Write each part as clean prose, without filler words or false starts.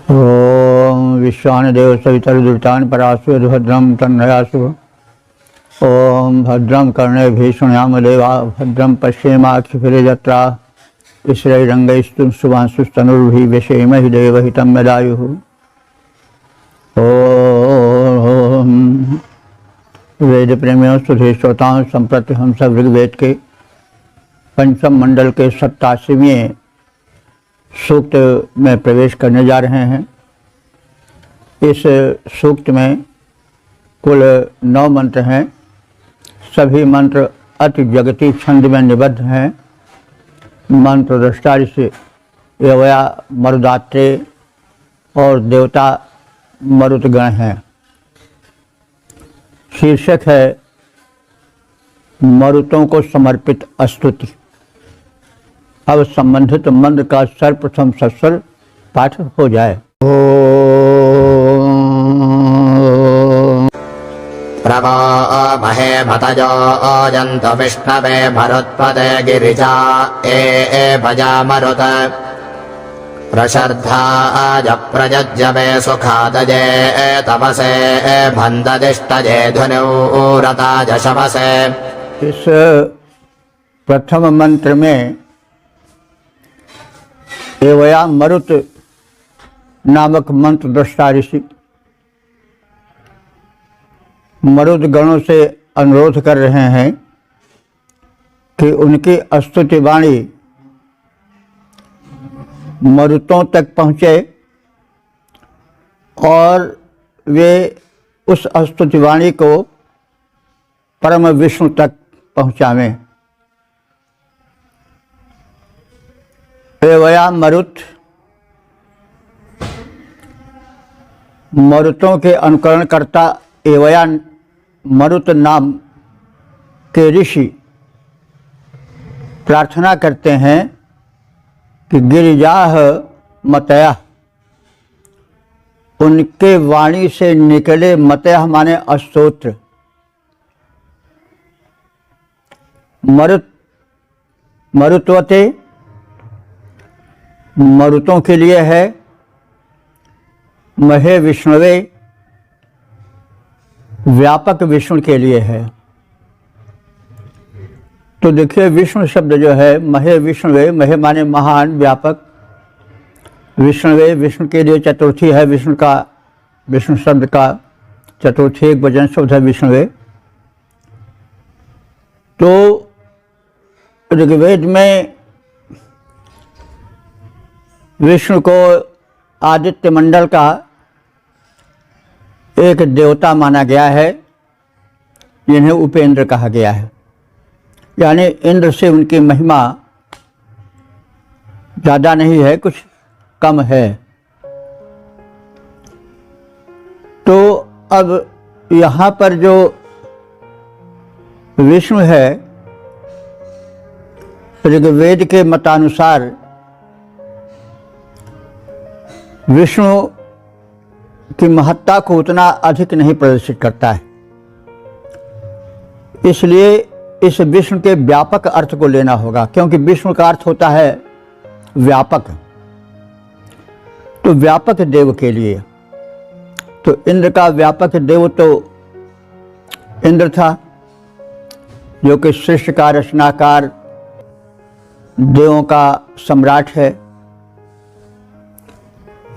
ओम विश्वानदेव सवितरुदुरितानि परासु भद्रं तन्नयासु। ओम भद्रं कर्णेभिः शृणुयाम देवा भद्रं पश्येमाक्षिभिर्यजत्रा स्थिरैरङ्गैस्तुं शुभांशुस्तनुर्भिः व्यसेमहि देवहितं यदायुः। ओम वेद प्रेमियों सुधे श्रोताओं, संप्रति हम सब ऋग्वेद के पंचम मंडल के 87वें सूक्त में प्रवेश करने जा रहे हैं। इस सूक्त में कुल 9 मंत्र हैं। सभी मंत्र अति जगती छंद में निबद्ध हैं। मंत्र दृष्टा ऋषि यवया मरुदात्रेय और देवता मरुतगण हैं। शीर्षक है मरुतों को समर्पित स्तुति। अब संबंधित मंत्र का सर्वप्रथम सस्वर पाठ हो जाए। प्रभो महे भतजो जंत विष्णवे भरुत्पदे गिरिजा ए भजा मरुत प्रशर्धा प्रजज्यवे सुखादजे तपसे भंददिष्टजे धनुरता जशवसे। इस प्रथम मंत्र में एवया मरुत नामक मंत्र दृष्टा ऋषि मरुद गणों से अनुरोध कर रहे हैं कि उनकी स्तुति वाणी मरुतों तक पहुँचे और वे उस स्तुति वाणी को परम विष्णु तक पहुँचावें। एवया मरुत, मरुतों के अनुकरणकर्ता एवया मरुत नाम के ऋषि प्रार्थना करते हैं कि गिरिजाह मतयः, उनके वाणी से निकले, मतयः माने स्तोत्र। मरुत्वते मरुतों के लिए है, महे विष्णुवे व्यापक विष्णु के लिए है। तो देखिए विष्णु शब्द जो है महे विष्णुवे, महे माने महान, व्यापक, विष्णुवे विष्णु के लिए चतुर्थी है। विष्णु का, विष्णु शब्द का चतुर्थी एक वचन शब्द है विष्णुवे। तो ऋग्वेद में विष्णु को आदित्य मंडल का एक देवता माना गया है, जिन्हें उपेंद्र कहा गया है। यानी इंद्र से उनकी महिमा ज़्यादा नहीं है, कुछ कम है। तो अब यहाँ पर जो विष्णु है, ऋग्वेद के मतानुसार विष्णु की महत्ता को उतना अधिक नहीं प्रदर्शित करता है। इसलिए इस विष्णु के व्यापक अर्थ को लेना होगा, क्योंकि विष्णु का अर्थ होता है व्यापक। तो व्यापक देव के लिए, तो इंद्र का व्यापक देव तो इंद्र था, जो कि सृष्टि रचनाकार देवों का सम्राट है।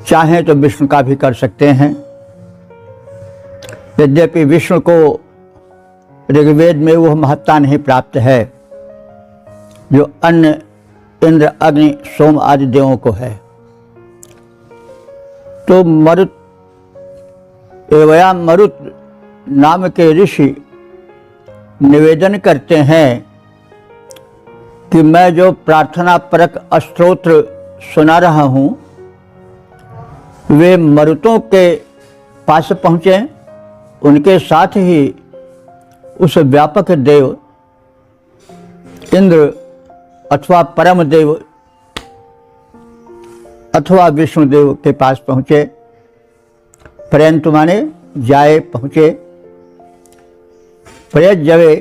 चाहें तो विष्णु का भी कर सकते हैं। यद्यपि विष्णु को ऋग्वेद में वह महत्ता नहीं प्राप्त है जो अन्य इंद्र, अग्नि, सोम आदि देवों को है। तो मरुत, एवया मरुत नाम के ऋषि निवेदन करते हैं कि मैं जो प्रार्थना परक स्तोत्र सुना रहा हूँ वे मरुतों के पास पहुँचे, उनके साथ ही उस व्यापक देव इंद्र अथवा परम देव अथवा विष्णुदेव के पास पहुँचे। परंतु माने जाए, पहुँचे। प्रयज्यवे,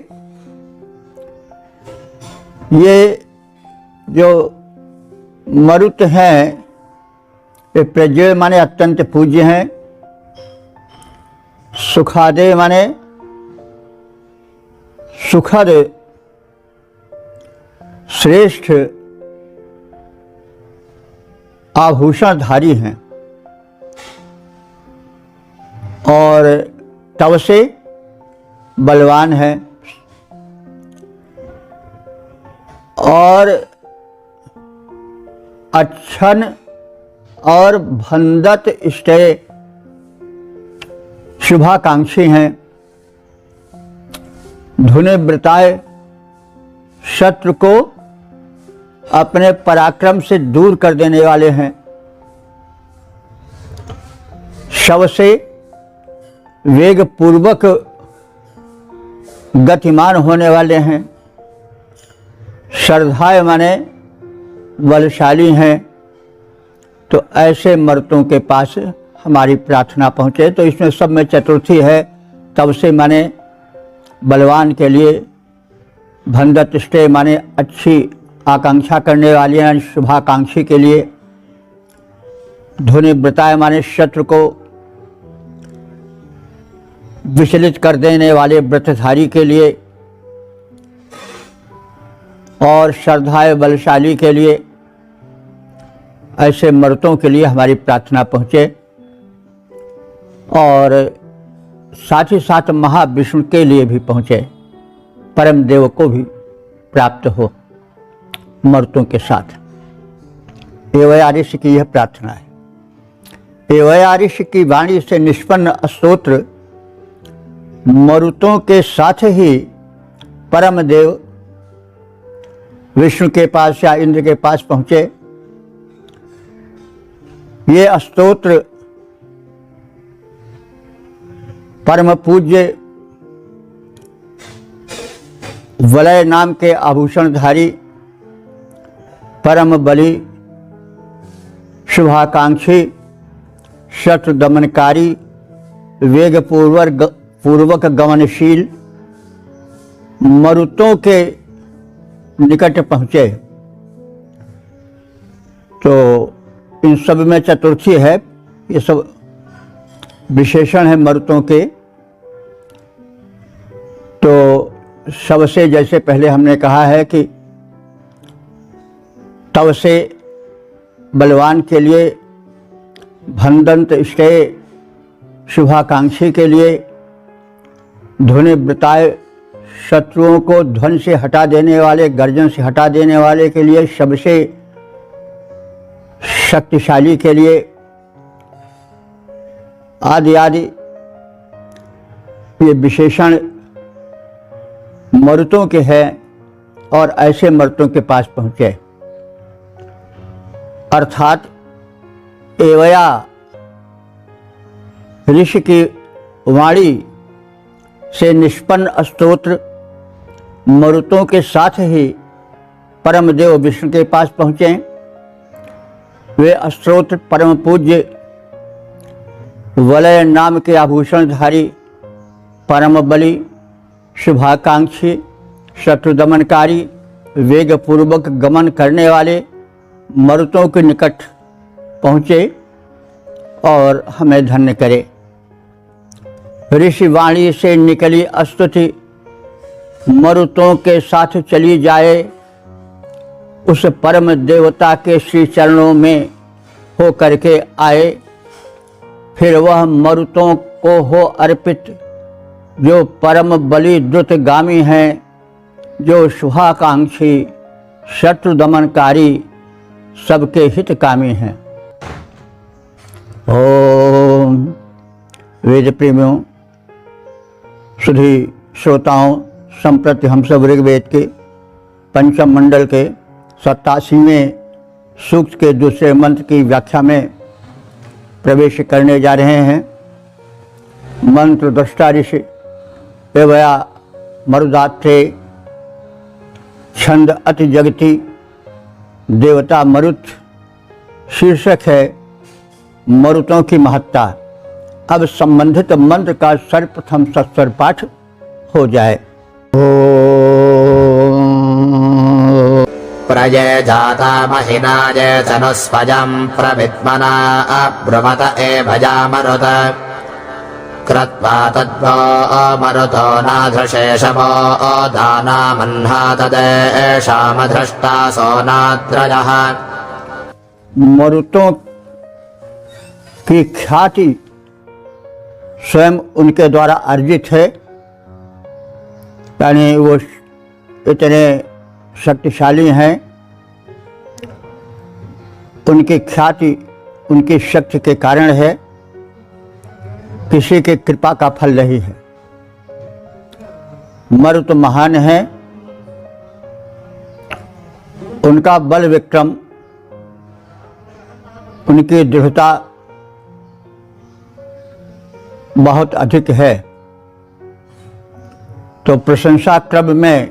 ये जो मरुत हैं ये प्रज्ञ माने अत्यंत पूज्य हैं, सुखादे माने सुखद श्रेष्ठ आभूषणधारी हैं, और तव से बलवान है, और अच्छन और भंदत इष्टय शुभाकांक्षी हैं, धुनिवृताय शत्रु को अपने पराक्रम से दूर कर देने वाले हैं, शव से वेग पूर्वक गतिमान होने वाले हैं, श्रद्धाय माने बलशाली हैं। तो ऐसे मर्तों के पास हमारी प्रार्थना पहुँचे। तो इसमें सब में चतुर्थी है, तब से माने बलवान के लिए, भंदतिष्ठे माने अच्छी आकांक्षा करने वाले हैं, शुभाकांक्षी के लिए, धुनिवृताय माने शत्रु को विचलित कर देने वाले व्रतधारी के लिए, और श्रद्धाय बलशाली के लिए, ऐसे मर्तों के लिए हमारी प्रार्थना पहुँचे। और साथ ही साथ महाविष्णु के लिए भी पहुँचे, परम देव को भी प्राप्त हो मर्तों के साथ। एवया ऋषि की यह प्रार्थना है। एवया ऋषि की वाणी से निष्पन्न स्तोत्र मरुतों के साथ ही परम देव विष्णु के पास या इंद्र के पास पहुँचे। ये स्तोत्र परम पूज्य वलय नाम के आभूषणधारी, परम बली, शुभाकांक्षी, शत्रु दमनकारी, वेग पूर्वक गमनशील मरुतों के निकट पहुँचे। तो इन सब में चतुर्थी है, ये सब विशेषण है मरुतों के। तो सबसे जैसे पहले हमने कहा है कि तव से बलवान के लिए, भंदंत इष्टय शुभाकांक्षी के लिए, धुनिवृताय शत्रुओं को ध्वन से हटा देने वाले, गर्जन से हटा देने वाले के लिए, सबसे शक्तिशाली के लिए, आदि आदि ये विशेषण मर्तों के हैं। और ऐसे मर्तों के पास पहुँचे, अर्थात एवया ऋषि की वाणी से निष्पन्न स्तोत्र मरुतों के साथ ही परम देव विष्णु के पास पहुँचे। वे स्तोत्र परम पूज्य वलय नाम के आभूषणधारी, परम बली, शुभाकांक्षी, शत्रुदमनकारी, वेग पूर्वक गमन करने वाले मरुतों के निकट पहुँचे और हमें धन्य करे। ऋषि वाणी से निकली स्तुति मरुतों के साथ चली जाए, उस परम देवता के श्री चरणों में हो करके आए, फिर वह मरुतों को हो अर्पित, जो परम बली द्रुतगामी हैं, जो शुभाकांक्षी, शत्रु दमनकारी, सबके हितकामी हैं। ओम वेद प्रेमियों, सुधी श्रोताओं, संप्रति हम सब ऋग्वेद के पंचम मंडल के 87वें सूक्त के दूसरे मंत्र की व्याख्या में प्रवेश करने जा रहे हैं। मंत्र दृष्टा ऋषि एवया मरुदात्रे, छंद अति जगति, देवता मरुत। शीर्षक है मरुतों की महत्ता। अब संबंधित मंत्र का सर्वप्रथम सस्वर पाठ हो जाए। प्रये जाता महिनाय चनुस्पजम् प्रविद्मना अब्रुवत एभजामरुत कृत्वा तद्वो मरुतो नाधृशेषवो दानामह्ना तदेषामधृष्टा सोनाद्रजः। मरुतों की ख्याति स्वयं उनके द्वारा अर्जित है, यानी वो इतने शक्तिशाली हैं, उनकी ख्याति उनकी शक्ति के कारण है, किसी के कृपा का फल नहीं है। मरुत महान है, उनका बल विक्रम, उनकी दृढ़ता बहुत अधिक है। तो प्रशंसा क्रम में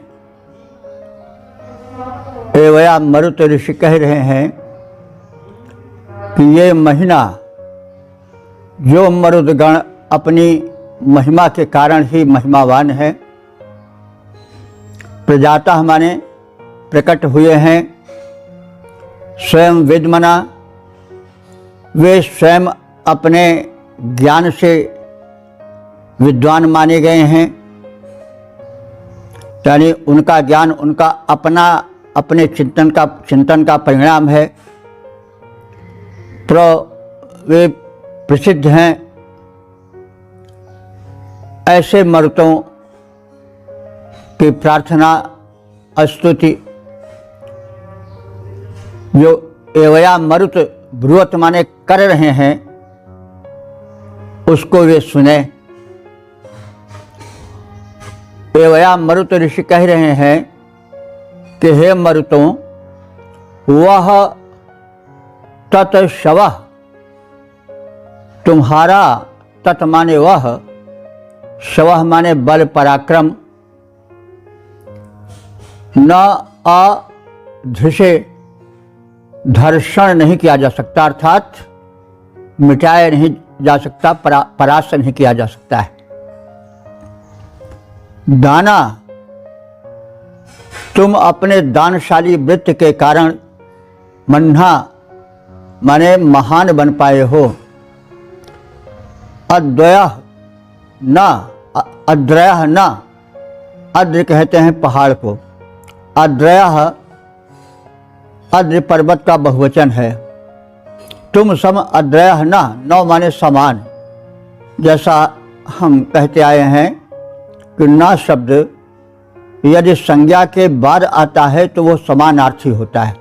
एवया मरुत ऋषि कह रहे हैं कि ये महीना जो मरुदगण अपनी महिमा के कारण ही महिमावान है, प्रजाता माने प्रकट हुए हैं, स्वयं विद्मना, वे स्वयं अपने ज्ञान से विद्वान माने गए हैं, यानी उनका ज्ञान उनका अपने चिंतन का परिणाम है। वे प्रसिद्ध हैं। ऐसे मरुतों की प्रार्थना स्तुति जो एवया मरुत ब्रुवत माने कर रहे हैं, उसको वे सुने। एवया मरुत ऋषि कह रहे हैं कि हे मरुतों, वह तत्शवः, तुम्हारा तत् माने वह, शवः माने बल पराक्रम, न अधृषे, धर्षण नहीं किया जा सकता, अर्थात मिटाया नहीं जा सकता, परास्त नहीं किया जा सकता है। दाना, तुम अपने दानशाली वृत्ति के कारण मन्हा माने महान बन पाए हो। अद्वयः न, अद्रयः न, अद्र कहते हैं पहाड़ को, अद्रयः अद्र पर्वत का बहुवचन है। तुम सम अद्रयः न, नौ माने समान। जैसा हम कहते आए हैं कि न शब्द यदि संज्ञा के बाद आता है तो वो समानार्थी होता है,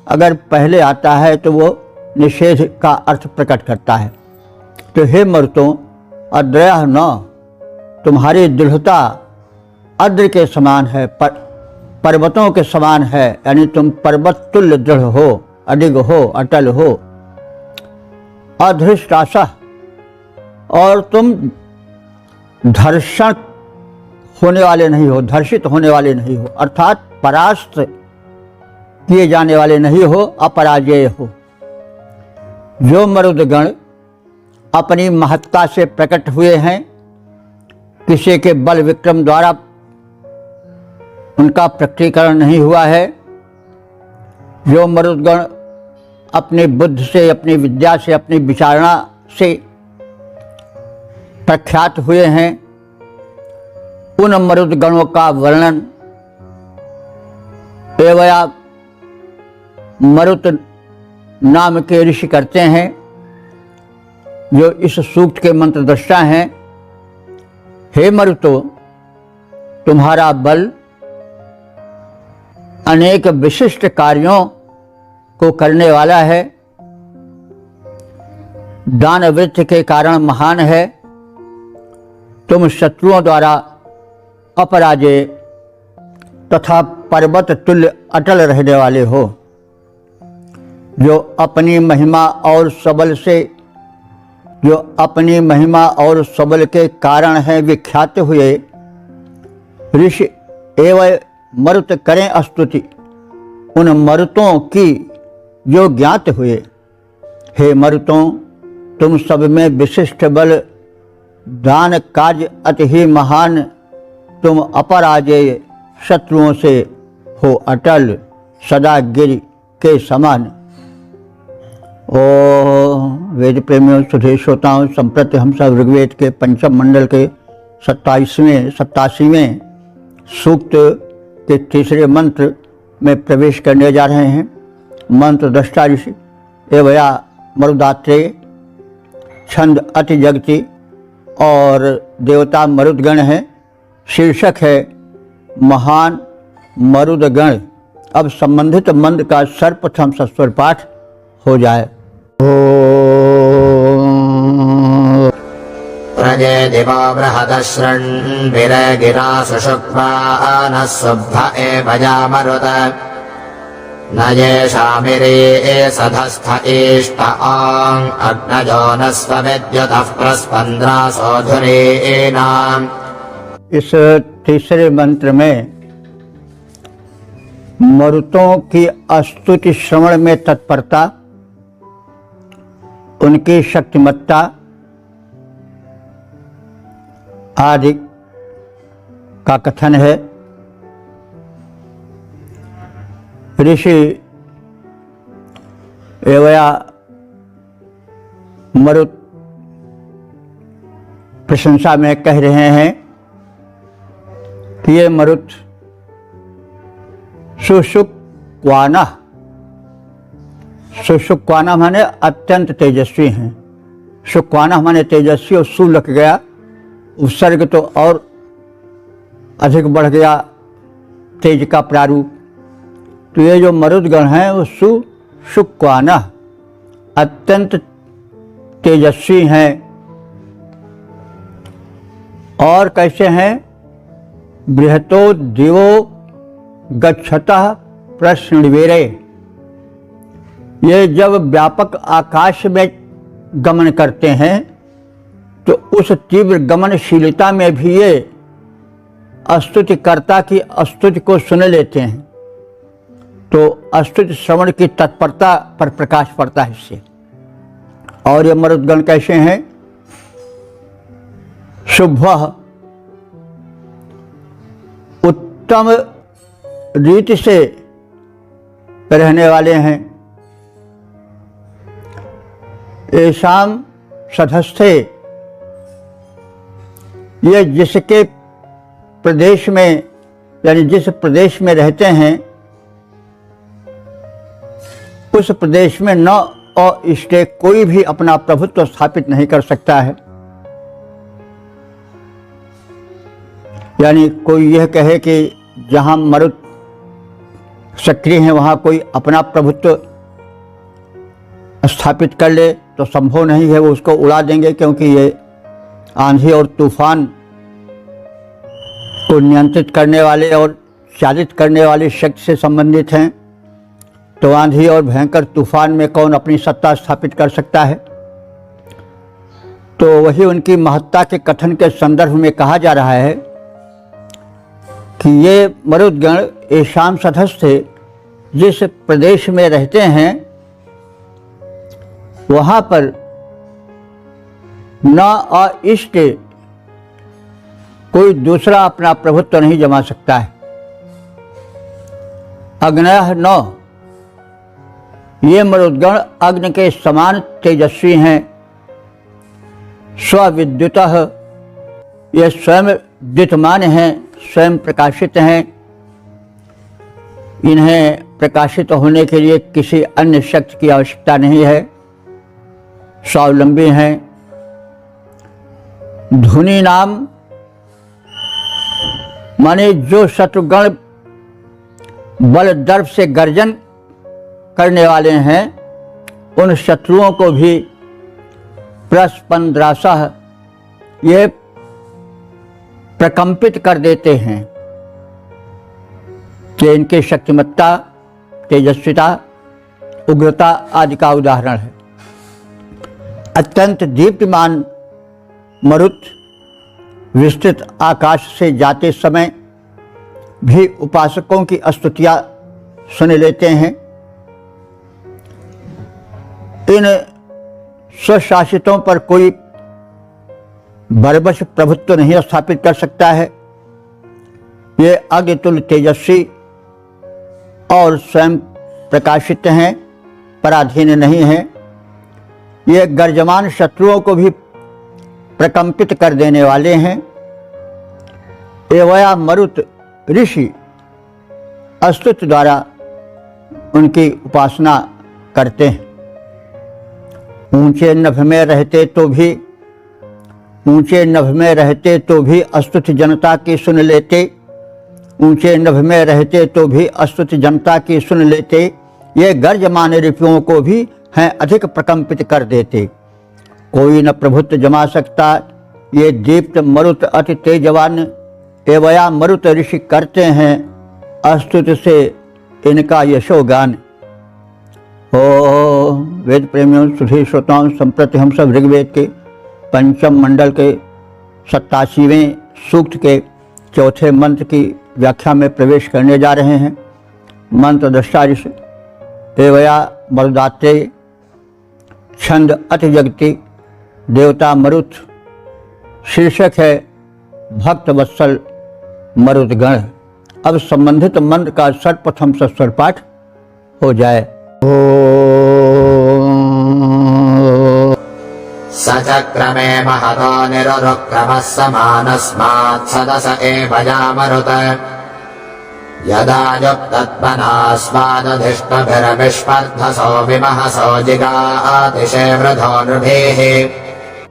अगर पहले आता है तो वो निषेध का अर्थ प्रकट करता है। तो हे मरुतों, अद्रयः न, तुम्हारी दृढ़ता अद्र के समान है, पर्वतों के समान है, यानी तुम पर्वत तुल्य दृढ़ हो, अडिग हो, अटल हो। अधृष्टासः, और तुम धर्षण होने वाले नहीं हो, धर्षित होने वाले नहीं हो, अर्थात परास्त किए जाने वाले नहीं हो, अपराजेय हो। जो मरुदगण अपनी महत्ता से प्रकट हुए हैं, किसी के बल विक्रम द्वारा उनका प्रकटीकरण नहीं हुआ है, जो मरुदगण अपनी बुद्धि से, अपनी विद्या से, अपनी विचारणा से प्रख्यात हुए हैं, उन मरुदगणों का वर्णन एवया मरुत नाम के ऋषि करते हैं, जो इस सूक्त के मंत्र दृष्टा हैं। हे मरुतो, तुम्हारा बल अनेक विशिष्ट कार्यों को करने वाला है, दान वृत्ति के कारण महान है, तुम शत्रुओं द्वारा अपराजेय तथा पर्वत तुल्य अटल रहने वाले हो। जो अपनी महिमा और सबल से, जो अपनी महिमा और सबल के कारण है विख्यात हुए ऋषि एवं मरुत करें स्तुति उन मरुतों की जो ज्ञात हुए। हे मरुतों, तुम सब में विशिष्ट बल, दान कार्य अति ही महान, तुम अपराजेय, शत्रुओं से हो अटल, सदा गिर के समान। ओ वेद प्रेमियों, सुधे श्रोताओं, संप्रति हम सब ऋग्वेद के पंचम मंडल के 87वें सूक्त के तीसरे मंत्र में प्रवेश करने जा रहे हैं। मंत्र दृष्टा ऋषि एवया मरुदात्रेय, छंद अति जगति और देवता मरुदगण है। शीर्षक है महान मरुदगण। अब संबंधित मंत्र का सर्वप्रथम सस्वर पाठ हो जाए। प्रजे दिवो बृहदश्रृण्भिरगिरा सुषुप्मानः शुभ एवयामरुत न येषामिरे सधस्थ इष्ट आङ् अग्नजो न स्वविद्युतः प्रस्पन्द्रासोऽधुरेणाम्। इस तीसरे मंत्र में मरुतों की स्तुति श्रवण में तत्परता, उनकी शक्तिमत्ता आदि का कथन है। ऋषि एवया मरुत प्रशंसा में कह रहे हैं कि ये मरुत सुषुप्वाना, सुषुप्वाना माने अत्यंत तेजस्वी हैं। सुक्वाना माने तेजस्वी, और सु लग गया उपसर्ग तो और अधिक बढ़ गया तेज का प्रारूप। तो ये जो मरुदगण हैं वो सुक्वाना अत्यंत तेजस्वी हैं। और कैसे हैं? बृहतो दिवो गच्छतः प्रश्नवेरे, ये जब व्यापक आकाश में गमन करते हैं तो उस तीव्र गमनशीलता में भी ये स्तुतिकर्ता की स्तुति को सुन लेते हैं। तो स्तुति श्रवण की तत्परता पर प्रकाश पड़ता है इससे। और ये मरुदगण कैसे हैं? शुभ, उत्तम रीति से रहने वाले हैं। ऐशाम सधस्थे, ये जिसके प्रदेश में यानी जिस प्रदेश में रहते हैं उस प्रदेश में न अइष्टे कोई भी अपना प्रभुत्व स्थापित नहीं कर सकता है। यानी कोई यह कहे कि जहां मरुत सक्रिय हैं वहां कोई अपना प्रभुत्व स्थापित कर ले तो संभव नहीं है। वो उसको उड़ा देंगे, क्योंकि ये आंधी और तूफान को नियंत्रित करने वाले और चालित करने वाली शक्ति से संबंधित हैं। तो आंधी और भयंकर तूफान में कौन अपनी सत्ता स्थापित कर सकता है? तो वही उनकी महत्ता के कथन के संदर्भ में कहा जा रहा है कि ये मरुदगण ऐशाम सधस्थे, जिस प्रदेश में रहते हैं वहां पर न अइष्ट कोई दूसरा अपना प्रभुत्व नहीं जमा सकता है। अग्नयः न, ये मरुदगण अग्नि के समान तेजस्वी हैं। स्वविद्युतः, ये स्वयं विद्युतमान हैं, स्वयं प्रकाशित हैं। इन्हें प्रकाशित होने के लिए किसी अन्य शक्ति की आवश्यकता नहीं है, स्वावलंबी हैं। धुनी नाम माने जो शत्रुगण बल दर्प से गर्जन करने वाले हैं उन शत्रुओं को भी प्रस्पंद्रासः, ये प्रकंपित कर देते हैं। कि इनकी शक्तिमत्ता, तेजस्विता, उग्रता आदि का उदाहरण है। अत्यंत दीप्तिमान मरुत विस्तृत आकाश से जाते समय भी उपासकों की स्तुतियां सुन लेते हैं। इन स्वशासितों पर कोई बरबस प्रभुत्व नहीं स्थापित कर सकता है। ये अग्नितुल्य तेजस्वी और स्वयं प्रकाशित हैं, पराधीन नहीं हैं। ये गर्जमान शत्रुओं को भी प्रकंपित कर देने वाले हैं। एवया मरुत ऋषि अस्तुत द्वारा उनकी उपासना करते हैं। ऊंचे नभ में रहते तो भी अस्तुत जनता की सुन लेते। ऊंचे नभ में रहते तो भी अस्तुत जनता की सुन लेते। ये गर्जमान रिपुओं को भी हैं अधिक प्रकंपित कर देते। कोई न प्रभुत्व जमा सकता, ये दीप्त मरुत अति तेजवान एवया मरुत ऋषि करते हैं अस्तुत से इनका यशोगान। ओ वेद प्रेमियों, सुधी श्रोताओं, संप्रति हम सब ऋग्वेद के पंचम मंडल के 87वें सूक्त के चौथे मंत्र की व्याख्या में प्रवेश करने जा रहे हैं। मंत्र दृष्टा ऋषि एवया मरुदाते छंद अति जगति देवता मरुत। शीर्षक है भक्त वत्सल मरुदगण। अब संबंधित मंत्र का सर्वप्रथम सस्वर पाठ हो जाए। सचक्रमे महतो निरुक्रमः समानस्मात् सदस एव यामरुत यदा युक्तत्मनास्मादधिष्ठभिर्विष्पर्धसो विमहसो जिगातिशे वृधो नृभिः।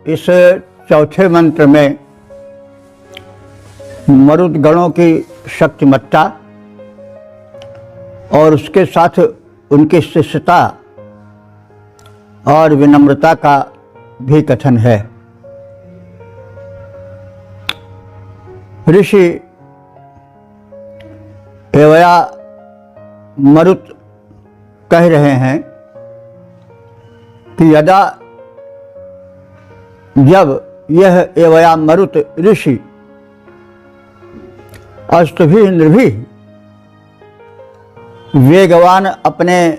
इस चौथे मंत्र में मरुद गणों की शक्तिमत्ता और उसके साथ उनकी शिष्यता और विनम्रता का भी कथन है। ऋषि एवया मरुत कह रहे हैं कि जब यह एवया मरुत ऋषि अष्टभी नृभी वेगवान अपने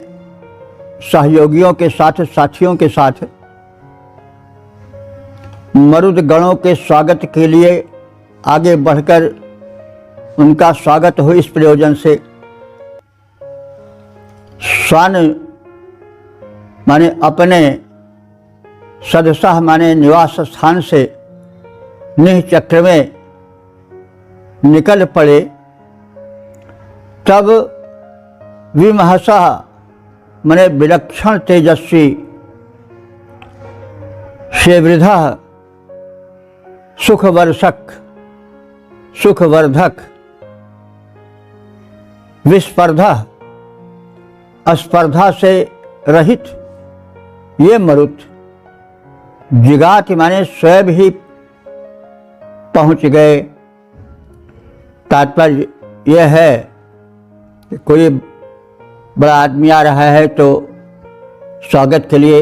सहयोगियों के साथ, साथियों के साथ मरुद गणों के स्वागत के लिए आगे बढ़कर उनका स्वागत हो, इस प्रयोजन से स्वान माने अपने सदसह माने निवास स्थान से निचक्र में निकल पड़े। तब विमहसः माने विलक्षण तेजस्वी शेवृधः सुखवर्धक विस्पर्धा स्पर्धा से रहित ये मरुत जिगाति माने स्वयं ही पहुंच गए। तात्पर्य यह है कि कोई बड़ा आदमी आ रहा है तो स्वागत के लिए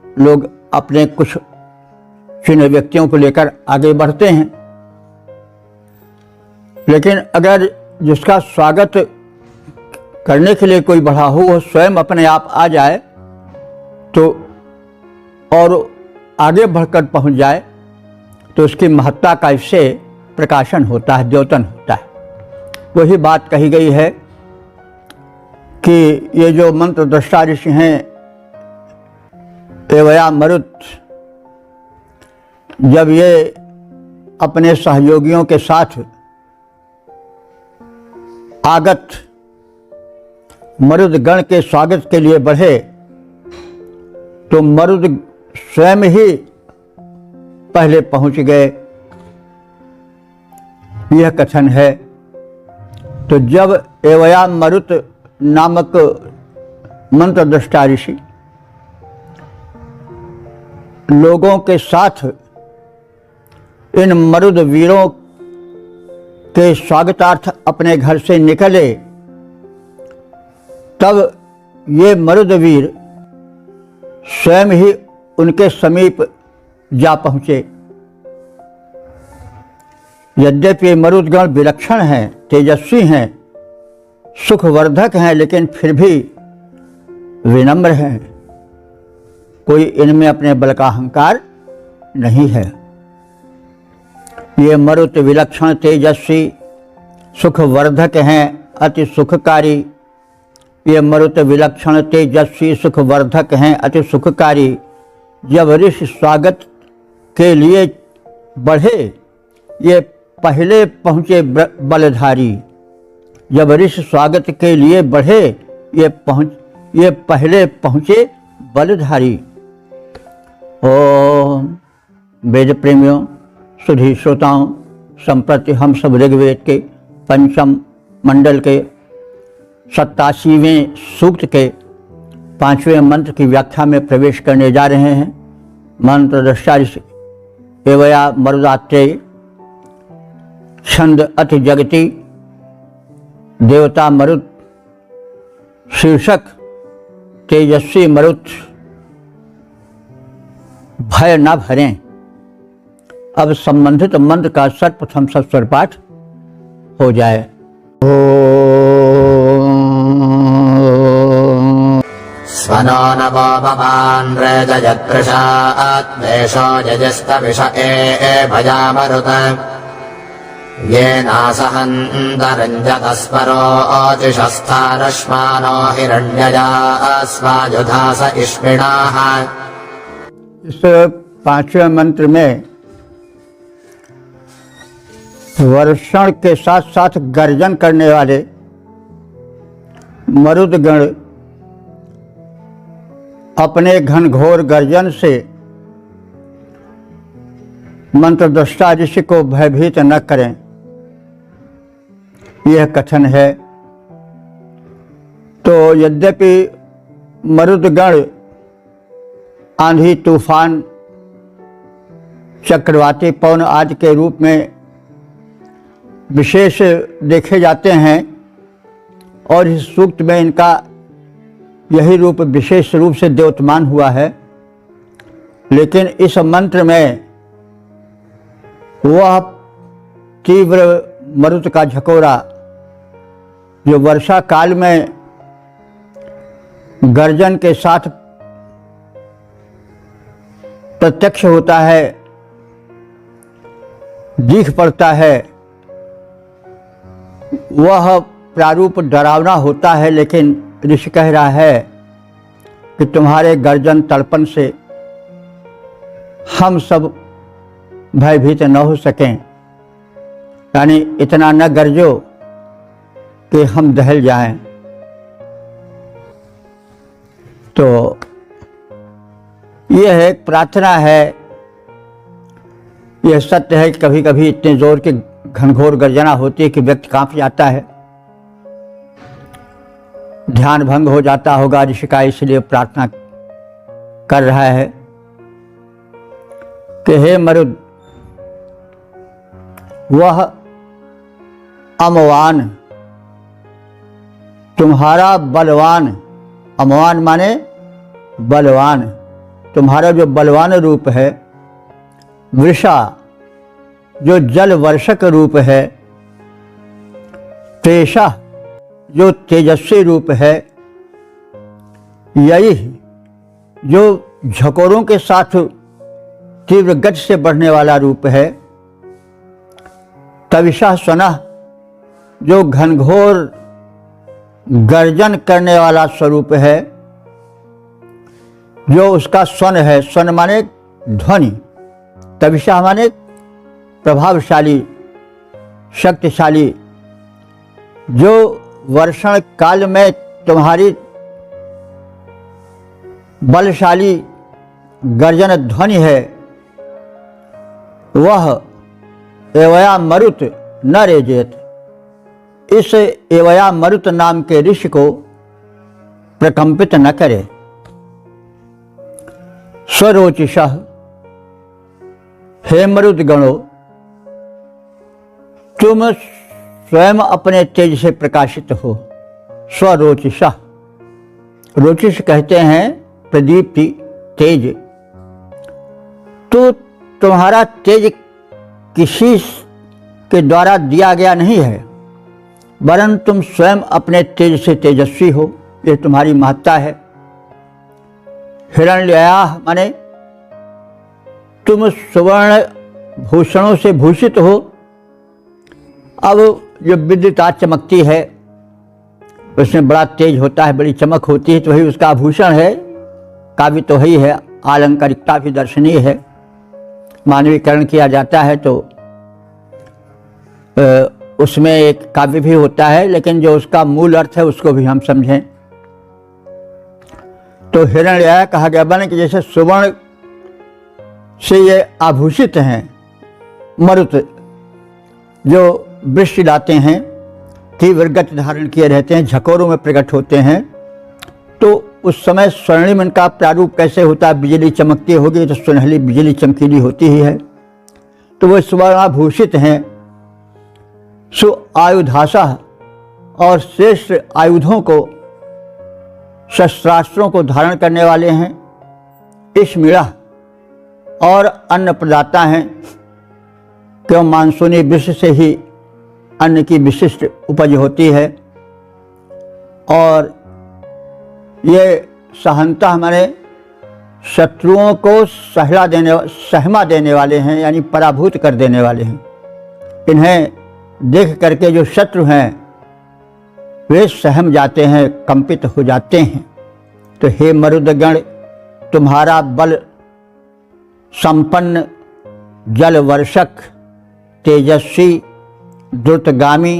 लोग अपने कुछ चुने व्यक्तियों को लेकर आगे बढ़ते हैं। लेकिन अगर जिसका स्वागत करने के लिए कोई बढ़ा हो, वो स्वयं अपने आप आ जाए तो और आगे बढ़कर पहुंच जाए तो उसकी महत्ता का इससे प्रकाशन होता है, द्योतन होता है। वही बात कही गई है कि ये जो मंत्र दृष्टा ऋषि हैं एवया मरुत, जब ये अपने सहयोगियों के साथ आगत मरुद गण के स्वागत के लिए बढ़े तो मरुद स्वयं ही पहले पहुंच गए, यह कथन है। तो जब एवया मरुत नामक मंत्र दृष्टा ऋषि लोगों के साथ इन मरुद वीरों के स्वागतार्थ अपने घर से निकले, तब ये मरुद वीर स्वयं ही उनके समीप जा पहुँचे। यद्यपि मरुदगण विलक्षण हैं, तेजस्वी हैं, सुखवर्धक हैं, लेकिन फिर भी विनम्र हैं। कोई इनमें अपने बल का अहंकार नहीं है। ये मरुत विलक्षण तेजस्वी सुखवर्धक हैं, अति सुखकारी ये मरुत विलक्षण तेजस्वी सुखवर्धक हैं, अति सुखकारी। जब ऋषि स्वागत के लिए बढ़े, ये पहले पहुँचे बलधारी। जब ऋषि स्वागत के लिए बढ़े, ये पहले पहुँचे बलधारी। ओम वेद प्रेमियों, सुधी श्रोताओं, संप्रति हम सब ऋग्वेद के पंचम मंडल के 87वें सूक्त के 5वें मंत्र की व्याख्या में प्रवेश करने जा रहे हैं। मंत्र दृष्टा एवया मरुदात्रे छंद अति जगति देवता मरुत शीर्षक तेजस्वी मरुत भय न भरें। अब संबंधित मंत्र का सर्वप्रथम सस्वर पाठ हो जाए। स्वनो नवो भवान् रजयत्प्रशाद्वेषो यजस्तविष भजामरुत येनासहन्तरञ्जतस्परो ओतिषस्थारश्मानो हिरण्यजा स्वायुधास इष्मिणाः। इस 5वें मंत्र में वर्षण के साथ साथ गर्जन करने वाले मरुदगण अपने घनघोर गर्जन से मंत्रद्रष्टा ऋषि को भयभीत न करें, यह कथन है। तो यद्यपि मरुदगण आंधी, तूफान, चक्रवाती पवन आदि के रूप में विशेष देखे जाते हैं और इस सूक्त में इनका यही रूप विशेष रूप से द्योतमान हुआ है, लेकिन इस मंत्र में वह तीव्र मरुत का झकोरा जो वर्षा काल में गर्जन के साथ प्रत्यक्ष होता है, दिख पड़ता है, वह प्रारूप डरावना होता है। लेकिन ऋषि कह रहा है कि तुम्हारे गर्जन तड़पन से हम सब भयभीत न हो सकें, यानी इतना न गर्जो कि हम दहल जाएं। तो यह एक प्रार्थना है। यह सत्य है कि कभी कभी इतने जोर की घनघोर गर्जना होती है कि व्यक्ति कांप जाता है, ध्यान भंग हो जाता होगा। ऋषि का इसलिए प्रार्थना कर रहा है कि हे मरुद, वह अमवान तुम्हारा बलवान, अमवान माने बलवान, तुम्हारा जो बलवान रूप है, वृषा जो जल वर्षक रूप है, तेषा जो तेजस्वी रूप है, यही जो झकोरों के साथ तीव्र गति से बढ़ने वाला रूप है, तविषा स्वनः जो घनघोर गर्जन करने वाला स्वरूप है, जो उसका स्वन है, स्वन माने ध्वनि, तविषा माने प्रभावशाली, शक्तिशाली, जो वर्षण काल में तुम्हारी बलशाली गर्जन ध्वनि है, वह एवया मरुत न रेजेत, इस एवया मरुत नाम के ऋषि को प्रकंपित न करे। स्वरोचिषः, हे मरुद गणों, तुम स्वयं अपने तेज से प्रकाशित हो। स्वरोचिषः, रोचिष कहते हैं प्रदीप्ति, तेज। तो तुम्हारा तेज किसी के द्वारा दिया गया नहीं है, वरन तुम स्वयं अपने तेज से तेजस्वी हो, यह तुम्हारी महत्ता है। हिरण्ययाः माने तुम सुवर्ण भूषणों से भूषित हो। अब जो विद्युत आज चमकती है, उसमें बड़ा तेज होता है, बड़ी चमक होती है, तो वही उसका आभूषण है। काव्य तो ही है, आलंकारिकता भी दर्शनीय है। मानवीकरण किया जाता है तो उसमें एक काव्य भी होता है, लेकिन जो उसका मूल अर्थ है उसको भी हम समझें। तो हिरण्यय कहा गया बन कि जैसे सुवर्ण से ये आभूषित हैं मरुत, जो वृष्टि लाते हैं, तीव्र गति धारण किए रहते हैं, झकोरों में प्रकट होते हैं, तो उस समय स्वर्णिम का प्रारूप कैसे होता है? बिजली चमकती होगी तो सुनहली बिजली चमकीली होती ही है। तो वो स्वर्णाभूषित हैं, सु आयुधासा, और श्रेष्ठ आयुधों को, शस्त्रास्त्रों को धारण करने वाले हैं। इष्मीड़ा, और अन्न प्रदाता हैं, क्यों मानसूनी वृक्ष से ही अन्न की विशिष्ट उपज होती है। और ये सहनता हमारे शत्रुओं को सहमा देने वाले हैं, यानी पराभूत कर देने वाले हैं। इन्हें देख करके जो शत्रु हैं वे सहम जाते हैं, कंपित हो जाते हैं। तो हे मरुदगण, तुम्हारा बल संपन्न, जल वर्षक, तेजस्वी, द्रुतगामी,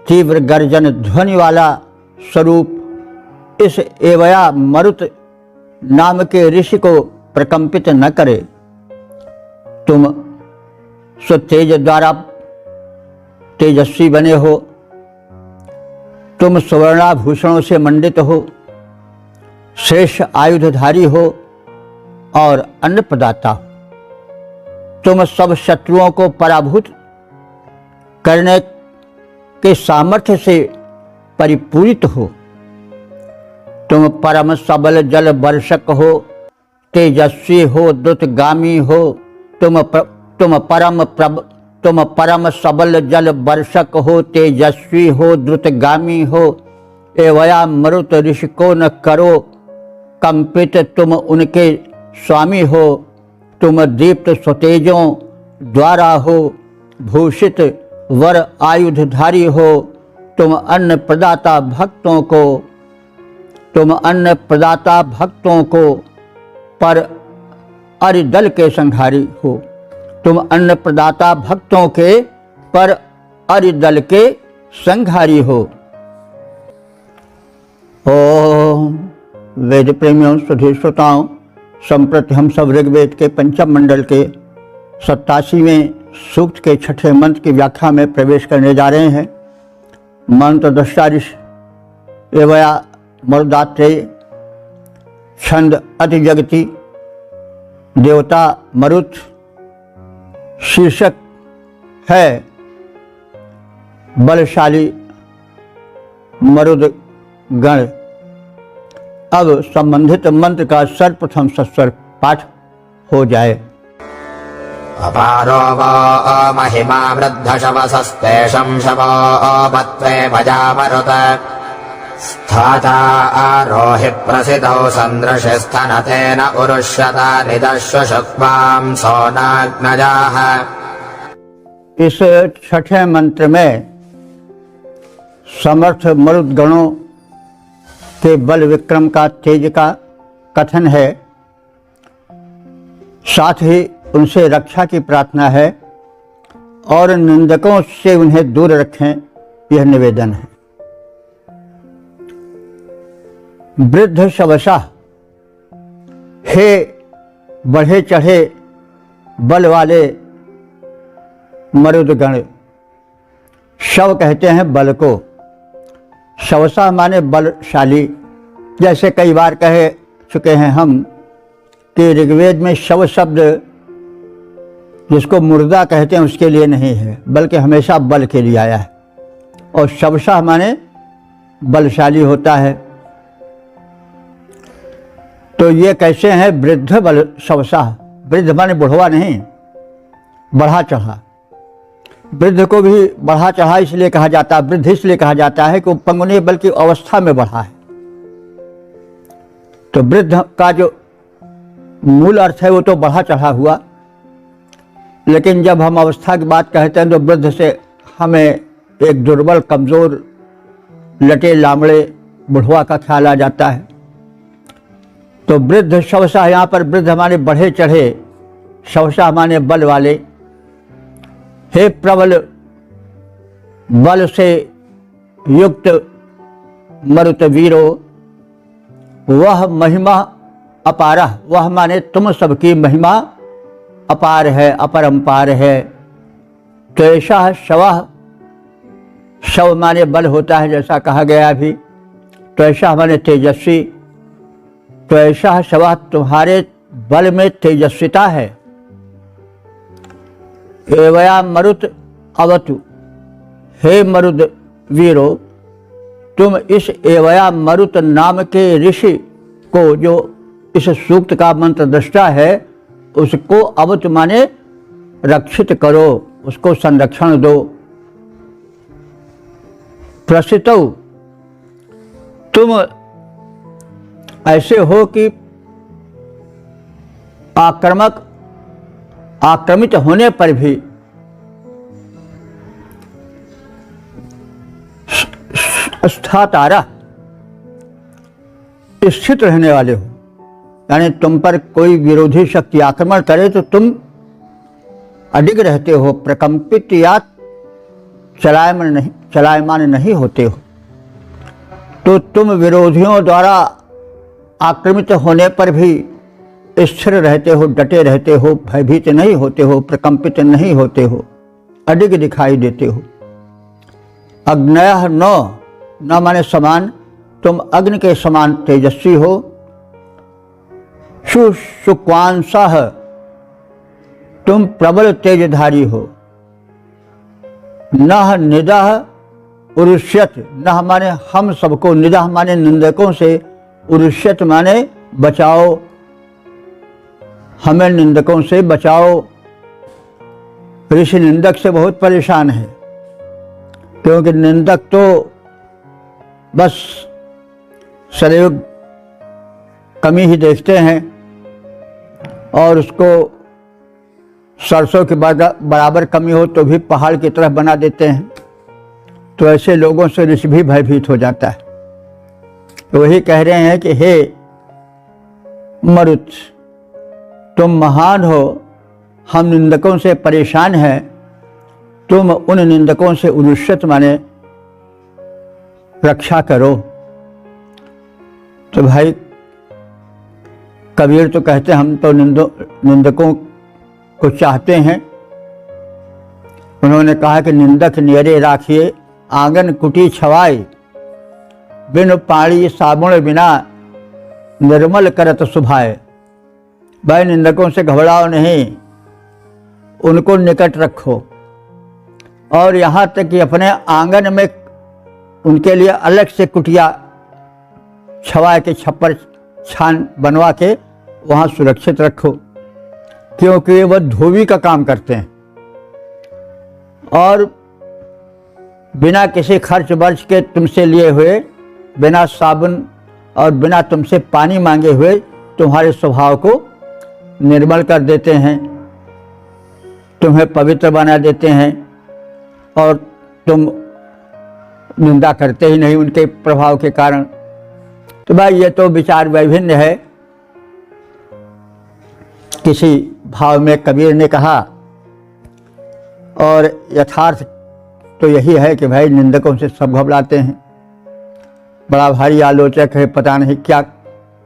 तीव्र गर्जन ध्वनि वाला स्वरूप इस एवया मरुत नाम के ऋषि को प्रकंपित न करे। तुम स्वतेज द्वारा तेजस्वी बने हो, तुम सुवर्णाभूषणों से मंडित हो, श्रेष्ठ आयुधधारी हो और अन्न प्रदाता हो। तुम सब शत्रुओं को पराभूत करने के सामर्थ्य से परिपूरित हो। तुम परम सबल जल वर्षक हो, तेजस्वी हो, द्रुतगामी हो। तुम परम सबल जल वर्षक हो, तेजस्वी हो, द्रुतगामी हो। एवया मरुत ऋषि को न करो कंपित, तुम उनके स्वामी हो। तुम दीप्त स्वतेजों द्वारा हो भूषित, वर आयुधधारी हो। तुम अन्न प्रदाता भक्तों को पर अरिदल के संहारी हो। तुम अन्न प्रदाता भक्तों के पर अरिदल के संहारी हो। ओम वेद प्रेमियों, सुधीर श्रोताओं, संप्रति हम सब ऋग्वेद के पंचम मंडल के 87वें सूक्त के 6ठे मंत्र की व्याख्या में प्रवेश करने जा रहे हैं। मंत्र दृष्टारिष एवया मरुदात्रेय, छंद अति जगति, देवता मरुत, शीर्षक है बलशाली मरुद गण। अब संबंधित मंत्र का सर्वप्रथम सस्वर पाठ हो जाए। अपारो वो महिमा वृद्धशवसस्तेषं शवो पत्वे भजामरुत स्थाता आरोहि प्रसिद्धौ सन्दृशिस्थनतेन उरुष्यता निदश्व शुक्वां सोनाग्नजाः। इस 6ठे मंत्र में समर्थ मरुद गणों के बल विक्रम का, तेज का कथन है। साथ ही उनसे रक्षा की प्रार्थना है और निंदकों से उन्हें दूर रखें, यह निवेदन है। वृद्ध शवशा, हे बढ़े चढ़े बल वाले मरुदगण। शव कहते हैं बल को, शवसा माने बलशाली। जैसे कई बार कहे चुके हैं हम कि ऋग्वेद में शव शब्द जिसको मुर्दा कहते हैं उसके लिए नहीं है, बल्कि हमेशा बल के लिए आया है। और शवसा माने बलशाली होता है। तो ये कैसे हैं? वृद्ध बल शवसा, वृद्ध माने बुढ़वा नहीं, बढ़ा चढ़ा। वृद्ध को भी बढ़ा चढ़ा इसलिए कहा जाता है, वृद्ध इसलिए कहा जाता है कि वो पंगुनी बल्कि अवस्था में बढ़ा है। तो वृद्ध का जो मूल अर्थ है वो तो बढ़ा चढ़ा हुआ, लेकिन जब हम अवस्था की बात कहते हैं तो वृद्ध से हमें एक दुर्बल कमज़ोर लटे लामड़े बुढ़वा का ख्याल आ जाता है। तो वृद्ध शवसा, यहाँ पर वृद्ध हमारे बढ़े चढ़े, शवसा हमारे बल वाले। हे प्रबल बल से युक्त मरुत वीरो, वह महिमा अपारा, वह माने तुम सबकी महिमा अपार है, अपरंपार है। तो ऐसा शव, शव माने बल होता है जैसा कहा गया अभी। तो ऐसा माने तेजस्वी, तो ऐसा शव तुम्हारे बल में तेजस्विता है। एवया मरुत अवतु, हे मरुद वीरो, तुम इस एवया मरुत नाम के ऋषि को, जो इस सूक्त का मंत्र दृष्टा है, उसको अवतु माने रक्षित करो, उसको संरक्षण दो। प्रसितौ, तुम ऐसे हो कि आक्रमित होने पर भी स्थातारा, स्थित रहने वाले हो। यानी तुम पर कोई विरोधी शक्ति आक्रमण करे तो तुम अडिग रहते हो, प्रकंपित या चलायमान नहीं होते हो। तो तुम विरोधियों द्वारा आक्रमित होने पर भी स्थिर रहते हो, डटे रहते हो, भयभीत नहीं होते हो, प्रकंपित नहीं होते हो, अडिग दिखाई देते हो। अग्नयः न माने समान, तुम अग्नि के समान तेजस्वी हो। शुक्वांसः, तुम प्रबल तेजधारी हो। नह निदः उरुष्यत, नह माने हम सबको, निदः माने निंदकों से, उरुष्यत माने बचाओ, हमें निंदकों से बचाओ। ऋषि निंदक से बहुत परेशान है, क्योंकि निंदक तो बस सदैव कमी ही देखते हैं और उसको सरसों के बराबर कमी हो तो भी पहाड़ की तरफ बना देते हैं। तो ऐसे लोगों से ऋषि भी भयभीत हो जाता है। तो वही कह रहे हैं कि हे मरुत, तुम महान हो, हम निंदकों से परेशान हैं, तुम उन निंदकों से उरुष्यत माने रक्षा करो। तो भाई कबीर तो कहते हैं हम तो निंदकों को चाहते हैं। उन्होंने कहा कि निंदक नियरे राखिए, आंगन कुटी छवाए, बिन पानी साबुन बिना निर्मल करत सुभाए। भाई निंदकों से घबराओ नहीं, उनको निकट रखो, और यहाँ तक कि अपने आंगन में उनके लिए अलग से कुटिया छवा के, छप्पर छान बनवा के वहाँ सुरक्षित रखो, क्योंकि वह धोबी का काम करते हैं और बिना किसी खर्च वर्च के तुमसे लिए हुए, बिना साबुन और बिना तुमसे पानी मांगे हुए तुम्हारे स्वभाव को निर्मल कर देते हैं, तुम्हें पवित्र बना देते हैं और तुम निंदा करते ही नहीं उनके प्रभाव के कारण। तो भाई ये तो विचार वैभिन्न है। किसी भाव में कबीर ने कहा, और यथार्थ तो यही है कि भाई निंदकों से सब घबराते हैं। बड़ा भारी आलोचक है, पता नहीं क्या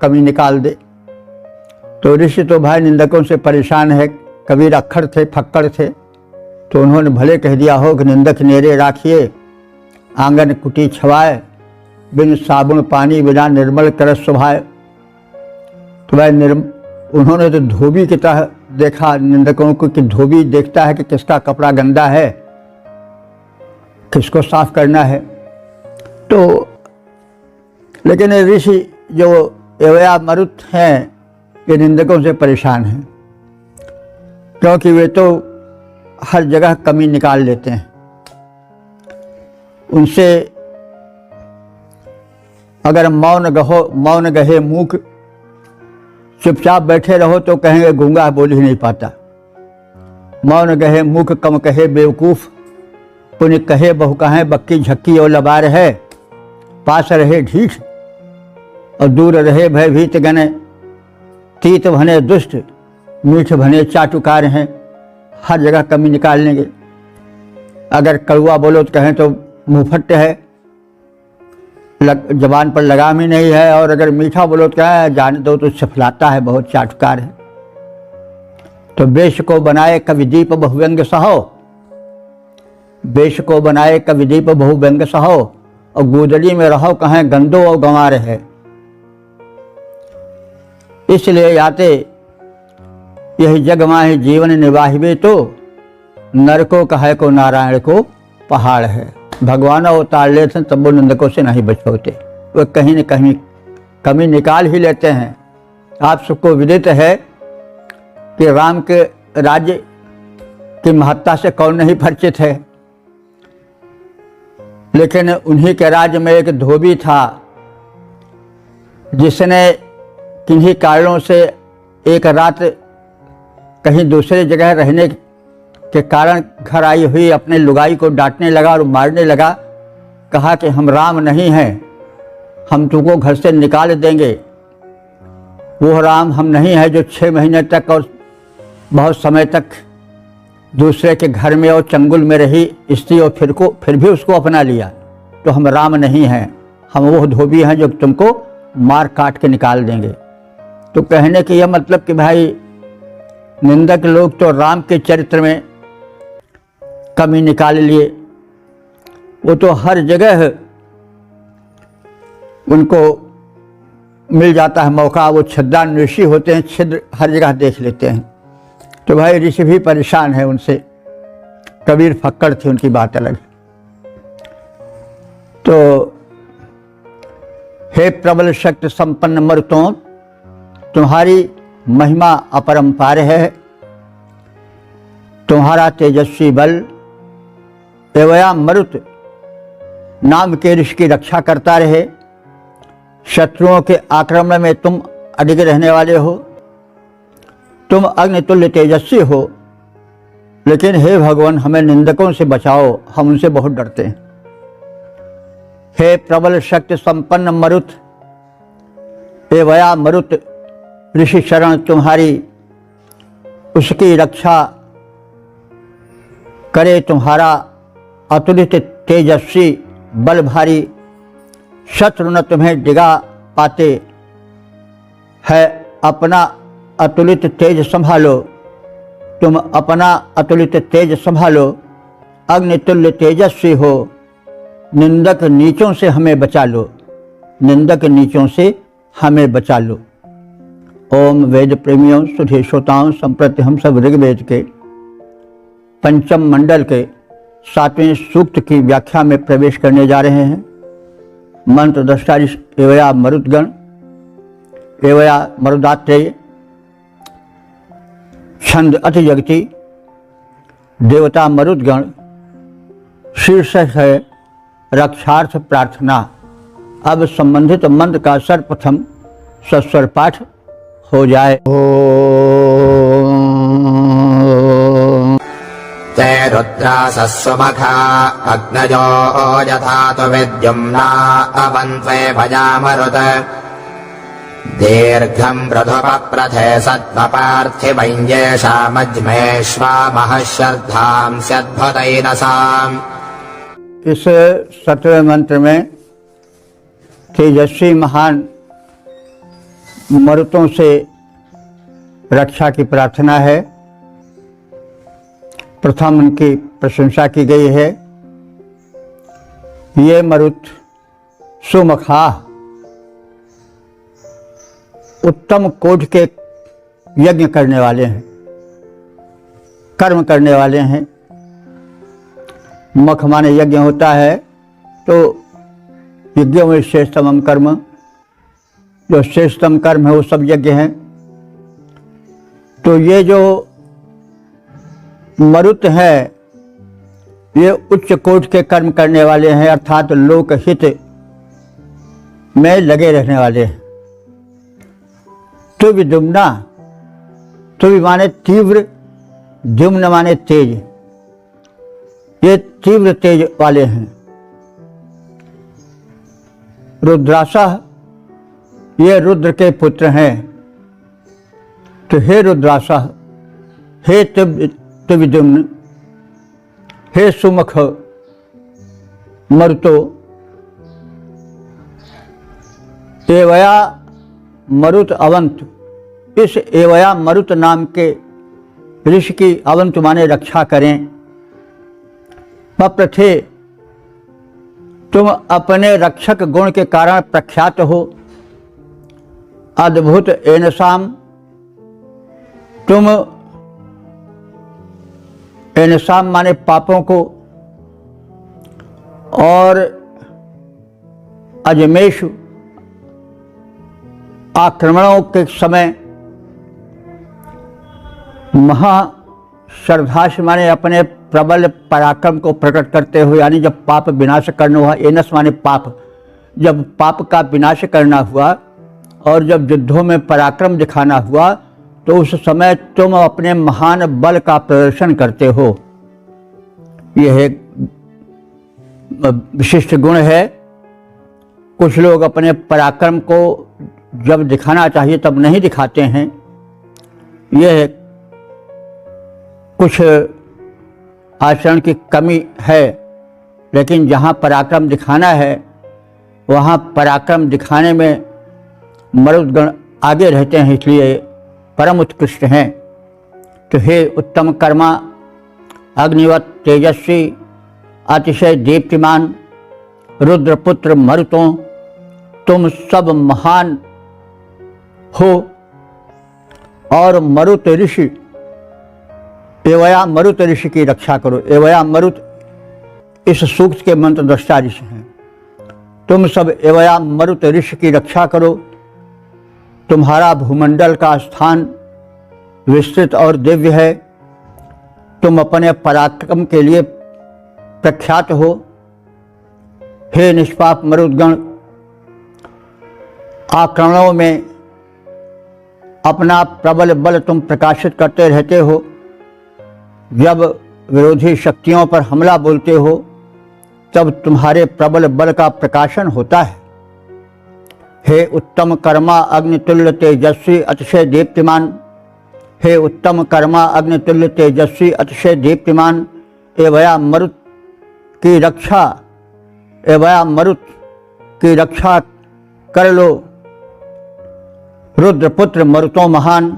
कमी निकाल दे। तो ऋषि तो भाई निंदकों से परेशान है। कबीर अक्खड़ थे, फक्कड़ थे, तो उन्होंने भले कह दिया हो कि निंदक नेरे राखिए, आंगन कुटी छवाए, बिन साबुन पानी बिना निर्मल करत सुभाए। तो भाई उन्होंने तो धोबी की तरह देखा निंदकों को, कि धोबी देखता है कि किसका कपड़ा गंदा है, किसको साफ करना है। तो लेकिन ऋषि जो एवया मरुत हैं, ये निंदकों से परेशान हैं, क्योंकि वे तो हर जगह कमी निकाल लेते हैं। उनसे अगर मौन गहे मूक, चुपचाप बैठे रहो तो कहेंगे गूंगा बोल ही नहीं पाता। मौन गहे मूक कम कहे बेवकूफ़, पुण्य कहे बहु कहें बक्की झक्की और लबार है। पास रहे ढीठ और दूर रहे भयभीत गण। तीत भने दुष्ट मीठ भने चाटुकार हैं, हर जगह कमी निकाल लेंगे। अगर कड़वा बोलो तो कहें तो मुंहफट है, जबान पर लगाम ही नहीं है, और अगर मीठा बोलो तो कहें जाने दो तो सफलाता है, बहुत चाटुकार है। तो वेश को बनाए कवि दीप बहुव्यंग सहो, वेश को बनाए कवि दीप बहुव्यंग सहो, और गुदड़ी में रहो कहें गंदो और गंवार है। इसलिए याते यही जग माहि जीवन निवाहिबे, तो नरको कहे को नारायण को पहाड़ है। भगवान अवतार लेते तब वो निंदकों से नहीं बच पाते, वो कहीं न कहीं कमी निकाल ही लेते हैं। आप सबको विदित है कि राम के राज्य की महत्ता से कौन नहीं परिचित है, लेकिन उन्हीं के राज्य में एक धोबी था जिसने किन्हीं कारणों से एक रात कहीं दूसरे जगह रहने के कारण घर आई हुई अपने लुगाई को डांटने लगा और मारने लगा। कहा कि हम राम नहीं हैं, हम तुमको घर से निकाल देंगे। वो राम हम नहीं है जो 6 महीने तक और बहुत समय तक दूसरे के घर में और चंगुल में रही स्त्री और फिर भी उसको अपना लिया। तो हम राम नहीं हैं, हम वो धोबी हैं जो तुमको मार काट के निकाल देंगे। तो कहने के यह मतलब कि भाई निंदक लोग तो राम के चरित्र में कमी निकाल लिए, वो तो हर जगह उनको मिल जाता है मौका, वो छिद्रान्वेषी होते हैं, छिद्र हर जगह देख लेते हैं। तो भाई ऋषि भी परेशान है उनसे, कबीर फक्कड़ थी, उनकी बात अलग। तो हे प्रबल शक्ति संपन्न मरुतों, तुम्हारी महिमा अपरंपार है, तुम्हारा तेजस्वी बल एवया मरुत नाम के ऋषि की रक्षा करता रहे। शत्रुओं के आक्रमण में तुम अडिग रहने वाले हो, तुम अग्नितुल्य तेजस्वी हो। लेकिन हे भगवान हमें निंदकों से बचाओ, हम उनसे बहुत डरते हैं। हे प्रबल शक्ति संपन्न मरुत एवया मरुत ऋषि शरण तुम्हारी, उसकी रक्षा करे तुम्हारा अतुलित तेजस्वी बल भारी। शत्रु न तुम्हें डिगा पाते है, अपना अतुलित तेज संभालो, तुम अपना अतुलित तेज संभालो। अग्नितुल्य तेजस्वी हो, निंदक नीचों से हमें बचा लो, निंदक नीचों से हमें बचा लो। ओम वेद प्रेमियों सुधे श्रोताओं, संप्रति हम सब ऋग्वेद के पंचम मंडल के 7वें सूक्त की व्याख्या में प्रवेश करने जा रहे हैं। मंत्र दृष्टा एवया मरुदगण एवया मरुदात्रेय, छंद अति जगति, देवता मरुदगण, शीर्षक है रक्षार्थ प्रार्थना। अब संबंधित मंत्र का सर्वप्रथम सस्वर पाठ हो जाए। ते रुद्रासस्वमखा अग्नजो यथा तु विद्युम्ना अवन्त्वे भजामरुत दीर्घं पृथुपप्रथे सत्त्वपार्थिवं येषामज्मेष्वा महश्रद्धां स्यद्भुतैरसाम्। इस 7वें मंत्र में तेजस्वी महान मरुतों से रक्षा की प्रार्थना है। प्रथम उनकी प्रशंसा की गई है। ये मरुत सुमखा उत्तम कोटि के यज्ञ करने वाले हैं, कर्म करने वाले हैं। मख माने यज्ञ होता है, तो यज्ञों में श्रेष्ठतम कर्म, जो श्रेष्ठतम कर्म है वो सब यज्ञ हैं। तो ये जो मरुत है ये उच्च कोटि के कर्म करने वाले हैं, अर्थात लोकहित में लगे रहने वाले हैं। तो विदुम्ना, तो भी माने तीव्र, द्युम्न माने तेज, ये तीव्र तेज वाले हैं। रुद्रासह ये रुद्र के पुत्र हैं। तो हे रुद्रासह, हे त्रिविद्युम्न, हे सुमुख मरुतो, एवया मरुत अवंत, इस एवया मरुत नाम के ऋषि की अवंत माने रक्षा करें। पप्रथे, तुम अपने रक्षक गुण के कारण प्रख्यात हो। अद्भुत एनसाम, तुम एनसाम माने पापों को, और अजमेशु आक्रमणों के समय महाश्रद्धाश माने अपने प्रबल पराक्रम को प्रकट करते हुए, यानी जब पाप विनाश करना हुआ, एनस माने पाप, जब पाप का विनाश करना हुआ और जब युद्धों में पराक्रम दिखाना हुआ, तो उस समय तुम अपने महान बल का प्रदर्शन करते हो। यह एक विशिष्ट गुण है। कुछ लोग अपने पराक्रम को जब दिखाना चाहिए तब नहीं दिखाते हैं। यह कुछ आचरण की कमी है, लेकिन जहाँ पराक्रम दिखाना है वहाँ पराक्रम दिखाने में मरुदगण आगे रहते हैं, इसलिए परम उत्कृष्ट हैं। तो हे उत्तम कर्मा, अग्निवत तेजस्वी, अतिशय दीप्तिमान रुद्रपुत्र मरुतों, तुम सब महान हो। और मरुत ऋषि, एवया मरुत ऋषि की रक्षा करो। एवया मरुत इस सूक्त के मंत्र द्रष्टा ऋषि हैं। तुम सब एवया मरुत ऋषि की रक्षा करो। तुम्हारा भूमंडल का स्थान विस्तृत और दिव्य है। तुम अपने पराक्रम के लिए प्रख्यात हो। हे निष्पाप मरुदगण, आक्रमणों में अपना प्रबल बल तुम प्रकाशित करते रहते हो। जब विरोधी शक्तियों पर हमला बोलते हो तब तुम्हारे प्रबल बल का प्रकाशन होता है। हे उत्तम कर्मा अग्नितुल्य तेजस्वी अतिशय दीप्तिमान, हे उत्तम कर्मा अग्नितुल्य तेजस्वी अतिशय दीप्तिमान, एवया मरुत की रक्षा, एवया मरुत की रक्षा कर लो। रुद्रपुत्र मरुतों महान,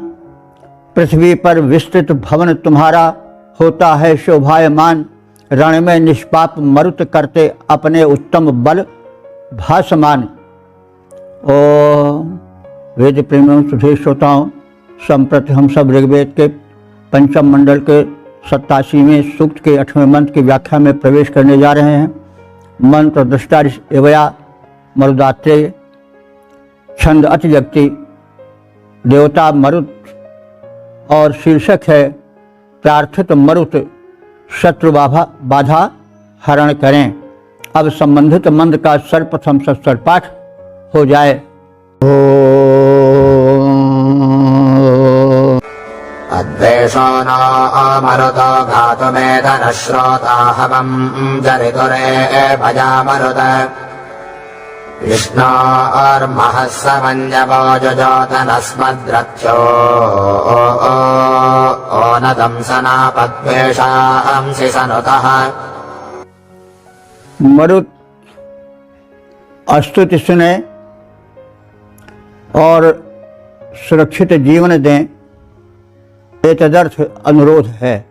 पृथ्वी पर विस्तृत भवन तुम्हारा होता है शोभायमान। रण में निष्पाप मरुत करते अपने उत्तम बल भासमान। ओम वेद प्रेमियों सुधे श्रोताओं, संप्रति हम सब ऋग्वेद के पंचम मंडल के 87वें सूक्त के 8वें मंत्र की व्याख्या में प्रवेश करने जा रहे हैं। मंत्र दृष्टा एवया मरुदात्रेय, छंद अतिव्यक्ति, देवता मरुत और शीर्षक है प्रार्थित मरुत शत्रु बाधा हरण करें। अब संबंधित मंत्र का सर्वप्रथम सस्वर पाठ हो जाए। अद्वेषो न मरुतो घातुमेधन श्रोताहवं जरितुरे भजा मरुत विष्णोर्महः समञ्जवो जुजोतनस्मद्रथ्यो ओनदं सनापद्वेषांसि सनुतः। मरुत स्तुति सुने और सुरक्षित जीवन दें, एतदर्थ अनुरोध है।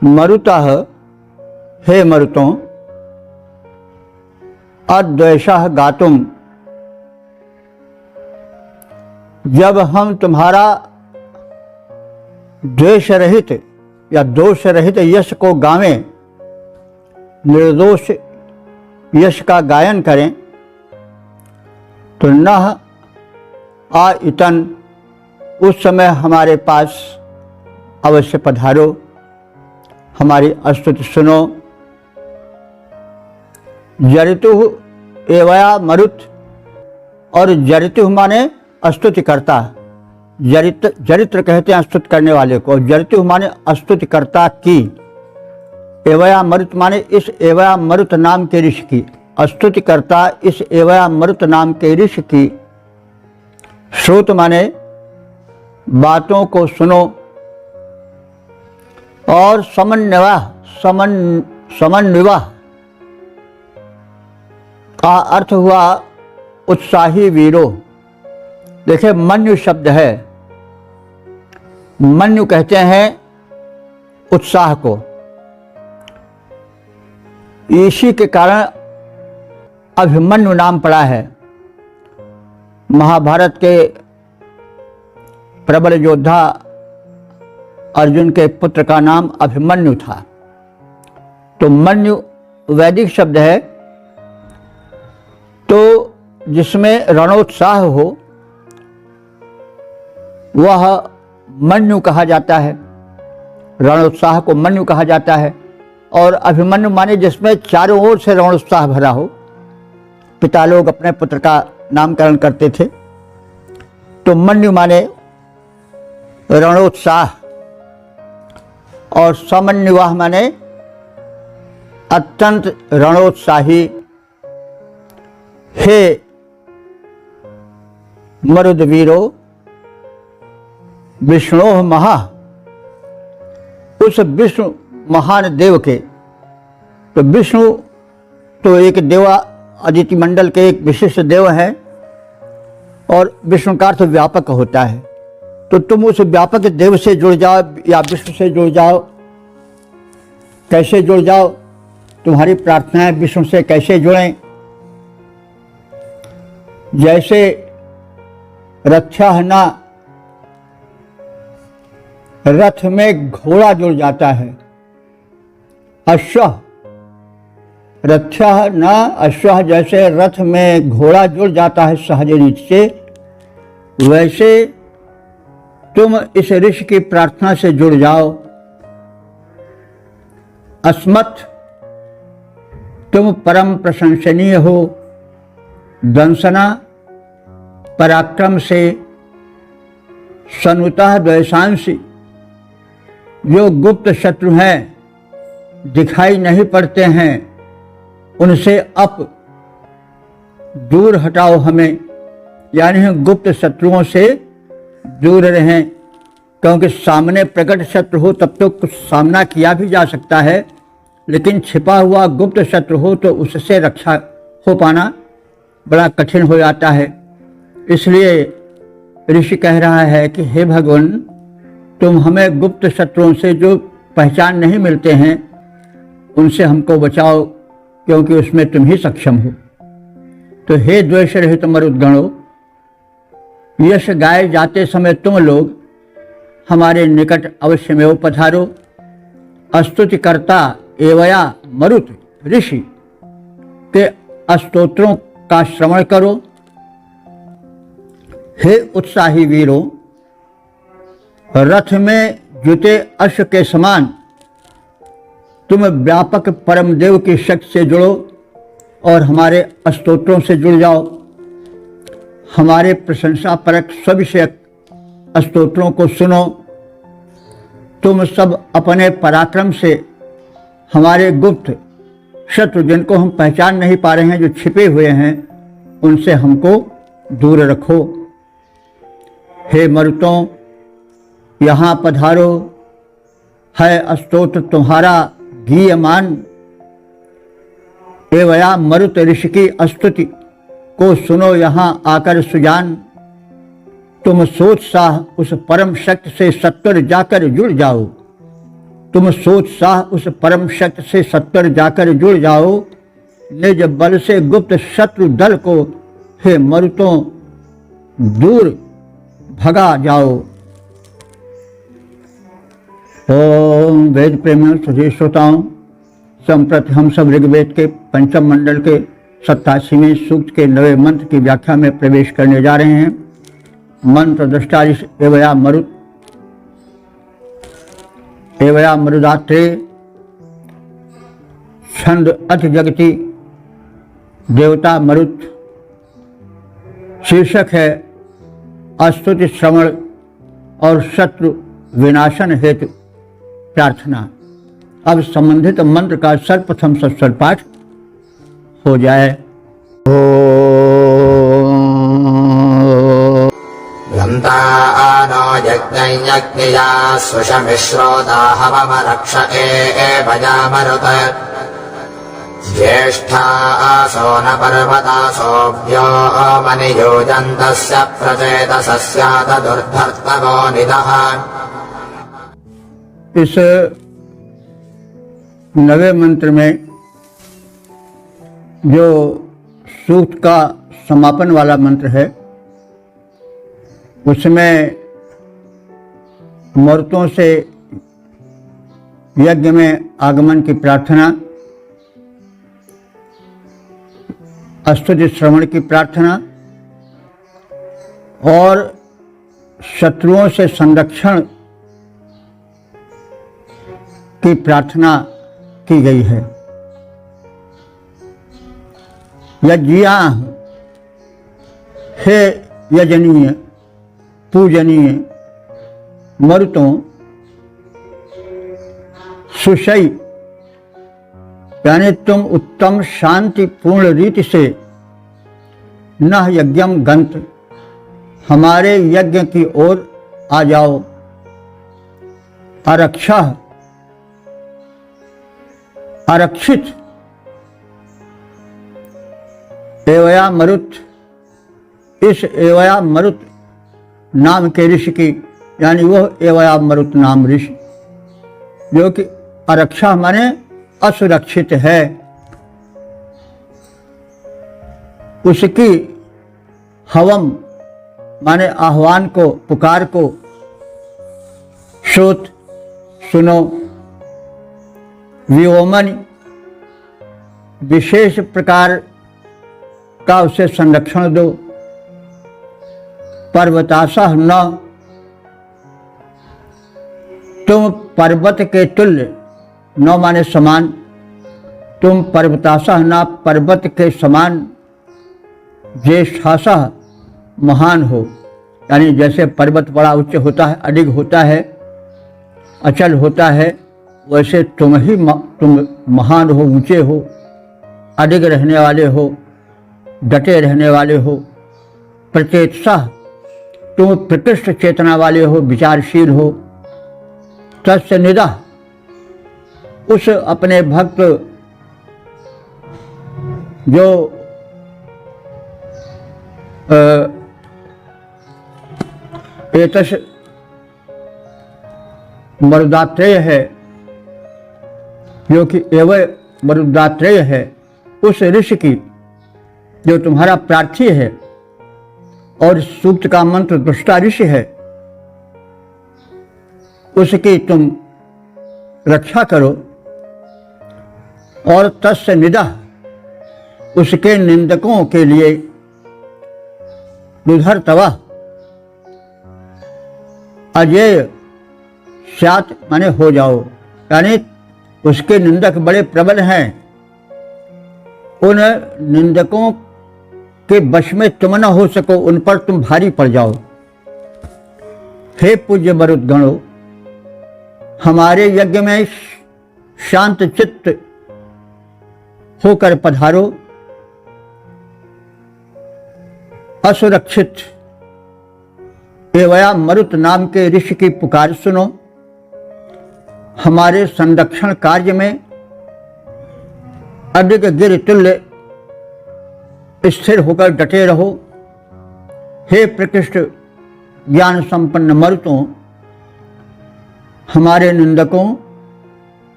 मरुतः, हे मरुतों, अद्वेषः गातुम, जब हम तुम्हारा द्वेष रहित या दोष रहित यश को गावें, निर्दोष यश का गायन करें, तो नः आइतन, उस समय हमारे पास अवश्य पधारो, हमारी स्तुति सुनो। जरितु एवया मरुत, और जरितु माने स्तुति करता, जरित्र कहते हैं स्तुति करने वाले को, जरितु माने स्तुति करता की। एवया मरुत माने इस एवया मरुत नाम के ऋषि की, स्तुतिकर्ता इस एवया मरुत नाम के ऋषि की श्रोत माने बातों को सुनो और समन्विवाह का अर्थ हुआ उत्साही वीरों। देखिए मन्यु शब्द है, मन्यु कहते हैं उत्साह को। इसी के कारण अभिमन्यु नाम पड़ा है। महाभारत के प्रबल योद्धा अर्जुन के पुत्र का नाम अभिमन्यु था। तो मन्यु वैदिक शब्द है, तो जिसमें रणोत्साह हो वह मन्यु कहा जाता है। रणोत्साह को मन्यु कहा जाता है। और अभिमन्यु माने जिसमें चारों ओर से रणोत्साह भरा हो। पिता लोग अपने पुत्र का नामकरण करते थे, तो मन्यु माने रणोत्साह, और समन्विवाह माने अत्यंत रणोत्साही। हे मरुदवीरो विष्णु महा, उस विष्णु महान देव के, तो विष्णु तो एक देवा अदिति मंडल के एक विशिष्ट देव हैं और विष्णु का अर्थ व्यापक होता है। तो तुम उस व्यापक देव से जुड़ जाओ या विष्णु से जुड़ जाओ। कैसे जुड़ जाओ? तुम्हारी प्रार्थनाएं विष्णु से कैसे जुड़ें? जैसे रक्षा ना रथ में घोड़ा जुड़ जाता है, अश्व रक्षा न अश्व, जैसे रथ में घोड़ा जुड़ जाता है सहज रीत से, वैसे तुम इस ऋषि की प्रार्थना से जुड़ जाओ। अस्मत्, तुम परम प्रशंसनीय हो। दंसना, पराक्रम से। सनुतः द्वैषांसी, जो गुप्त शत्रु हैं, दिखाई नहीं पड़ते हैं, उनसे अप दूर हटाओ हमें, यानी हम गुप्त शत्रुओं से दूर रहें। क्योंकि सामने प्रकट शत्रु हो तब तो कुछ सामना किया भी जा सकता है, लेकिन छिपा हुआ गुप्त शत्रु हो तो उससे रक्षा हो पाना बड़ा कठिन हो जाता है। इसलिए ऋषि कह रहा है कि हे भगवान, तुम हमें गुप्त शत्रुओं से जो पहचान नहीं मिलते हैं उनसे हमको बचाओ, क्योंकि उसमें तुम ही सक्षम हो। तो हे द्वेष रहित मरुद्गणों, यश गाए जाते समय तुम लोग हमारे निकट अवश्य में पधारो। स्तुतिकर्ता एवया मरुत ऋषि के स्तोत्रों का श्रवण करो। हे उत्साही वीरों, रथ में जुटे अश्व के समान तुम व्यापक परम देव की शक्ति से जुड़ो और हमारे स्तोत्रों से जुड़ जाओ। हमारे प्रशंसा परक सविषयक स्तोत्रों को सुनो। तुम सब अपने पराक्रम से हमारे गुप्त शत्रु, जिनको हम पहचान नहीं पा रहे हैं, जो छिपे हुए हैं, उनसे हमको दूर रखो। हे मरुतों, यहाँ पधारो, है स्तोत्र तुम्हारा गीयमान। एवया मरुत ऋषि की स्तुति को सुनो यहाँ आकर सुजान। तुम सोच साह उस परम शक्ति से सत्वर जाकर जुड़ जाओ। तुम सोच साह उस परम शक्ति से सत्वर जाकर जुड़ जाओ। निज बल से गुप्त शत्रु दल को हे मरुतों दूर भगा जाओ। ओम वेद प्रेमियों, सभी श्रोताओं, संप्रति हम सब ऋग्वेद के पंचम मंडल के 87वें सूक्त के 9वें मंत्र की व्याख्या में प्रवेश करने जा रहे हैं। मंत्र दृष्टा एवया मरुत, एवया मरुदात्रे छंद अथ जगति, देवता मरुत। शीर्षक है स्तुति श्रवण और शत्रु विनाशन हेतु प्रार्थना। अब संबंधित मंत्र का सर्वप्रथम सस्वर पाठ हो जाए। गन्तानो यज्ञयज्ञया सुषमिश्रोदाहवमरक्ष एवयामरुत ज्येष्ठासो न पर्वतासोऽभ्यो मनियोजन्तस्य प्रचेतसस्यातदुर्धर्तवो निदः। इस नवे मंत्र में जो सूक्त का समापन वाला मंत्र है, उसमें मरुतों से यज्ञ में आगमन की प्रार्थना, स्तुति श्रवण की प्रार्थना और शत्रुओं से संरक्षण की प्रार्थना की गई है। यज्ञिया हे यजनीय पूजनीय मरुतों, सुशई यानी तुम उत्तम शांतिपूर्ण रीति से न यज्ञम गंत, हमारे यज्ञ की ओर आ जाओ। आरक्षा आरक्षित एवया मरुत, इस एवया मरुत नाम के ऋषि की, यानी वह एवया मरुत नाम ऋषि जो कि आरक्षा माने असुरक्षित है, उसकी हवम माने आह्वान को, पुकार को, श्रोत सुनो, व्योमन विशेष प्रकार का उसे संरक्षण दो, पर्वतासह न, तुम पर्वत के तुल्य, न माने समान, तुम पर्वतासह न पर्वत के समान, ज्येष्ठासह महान हो, यानी जैसे पर्वत बड़ा उच्च होता है, अडिग होता है, अचल होता है, वैसे तुम महान हो, ऊंचे हो, अडिग रहने वाले हो, डटे रहने वाले हो। प्रचेतसा, तुम प्रकृष्ट चेतना वाले हो, विचारशील हो। तस्य निदा, उस अपने भक्त जो एतस मरुदात्रेय है, जो कि एवं मरुदात्रेय है, उस ऋषि की जो तुम्हारा प्रार्थी है और सूक्त का मंत्र दुष्टा ऋषि है, उसकी तुम रक्षा करो। और तस्य निदा, उसके निंदकों के लिए दुधर तवा अजय स्यात माने हो जाओ, यानी उसके निंदक बड़े प्रबल हैं, उन निंदकों के वश में तुम न हो सको, उन पर तुम भारी पड़ जाओ। हे पूज्य मरुद्गणों, हमारे यज्ञ में शांत चित्त होकर पधारो। असुरक्षित एवया मरुत नाम के ऋषि की पुकार सुनो। हमारे संरक्षण कार्य में अडिग गिर तुल्य स्थिर होकर डटे रहो। हे प्रकृष्ट ज्ञान संपन्न मरुतों, हमारे निंदकों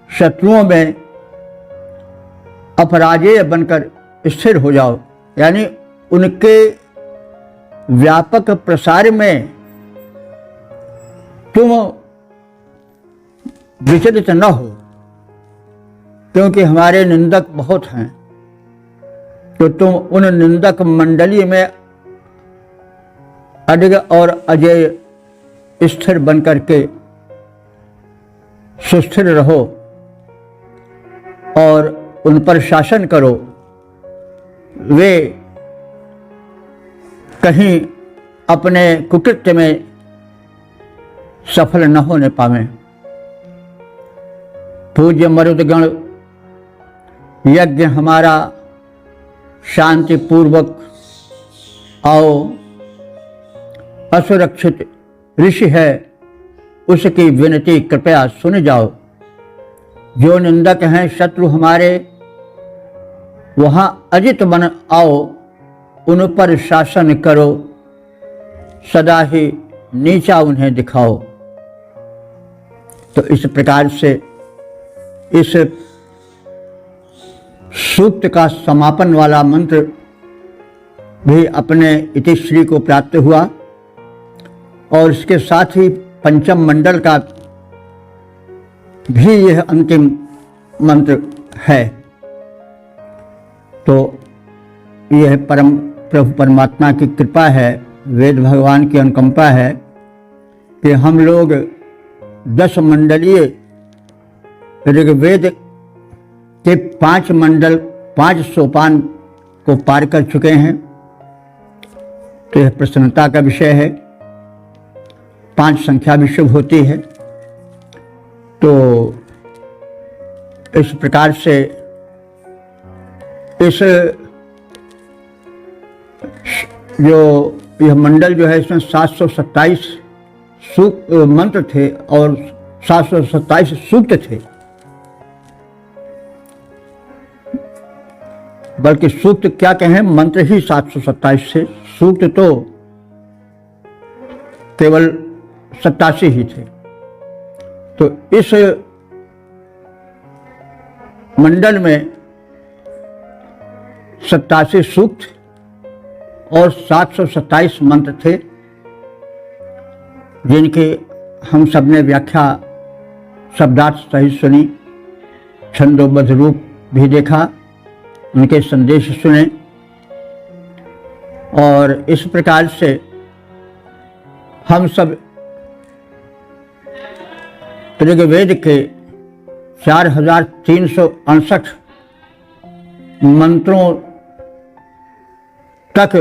शत्रुओं में अपराजेय बनकर स्थिर हो जाओ, यानी उनके व्यापक प्रसार में तुम विचलित न हो, क्योंकि हमारे निंदक बहुत हैं, तो तुम उन निंदक मंडली में अडिग और अजय स्थिर बनकर के सुस्थिर रहो और उन पर शासन करो। वे कहीं अपने कुकृत्य में सफल न होने पावें। पूज्य मरुदगण, यज्ञ हमारा शांति पूर्वक आओ। असुरक्षित ऋषि है, उसकी विनती कृपया सुन जाओ। जो निंदक हैं शत्रु हमारे, वहाँ अजित बन आओ। उन पर शासन करो, सदा ही नीचा उन्हें दिखाओ। तो इस प्रकार से इस सूक्त का समापन वाला मंत्र भी अपने इतिश्री को प्राप्त हुआ और इसके साथ ही पंचम मंडल का भी यह अंतिम मंत्र है। तो यह परम प्रभु परमात्मा की कृपा है, वेद भगवान की अनुकंपा है कि हम लोग 10 मंडलीय ऋग्वेद के 5 मंडल 5 सोपान को पार कर चुके हैं। तो यह प्रसन्नता का विषय है। 5 संख्या भी शुभ होती है। तो इस प्रकार से इस जो यह मंडल जो है इसमें 727 मंत्र थे और 727 सूक्त थे। बल्कि सूक्त क्या कहें, मंत्र ही 727 थे, सूक्त तो केवल 87 ही थे। तो इस मंडल में 87 सूक्त और 727 मंत्र थे, जिनकी हम सब ने व्याख्या शब्दार्थ सहित सुनी, छंदोबद्ध रूप भी देखा, उनके संदेश सुने। और इस प्रकार से हम सब ऋग्वेद के 4368 मंत्रों तक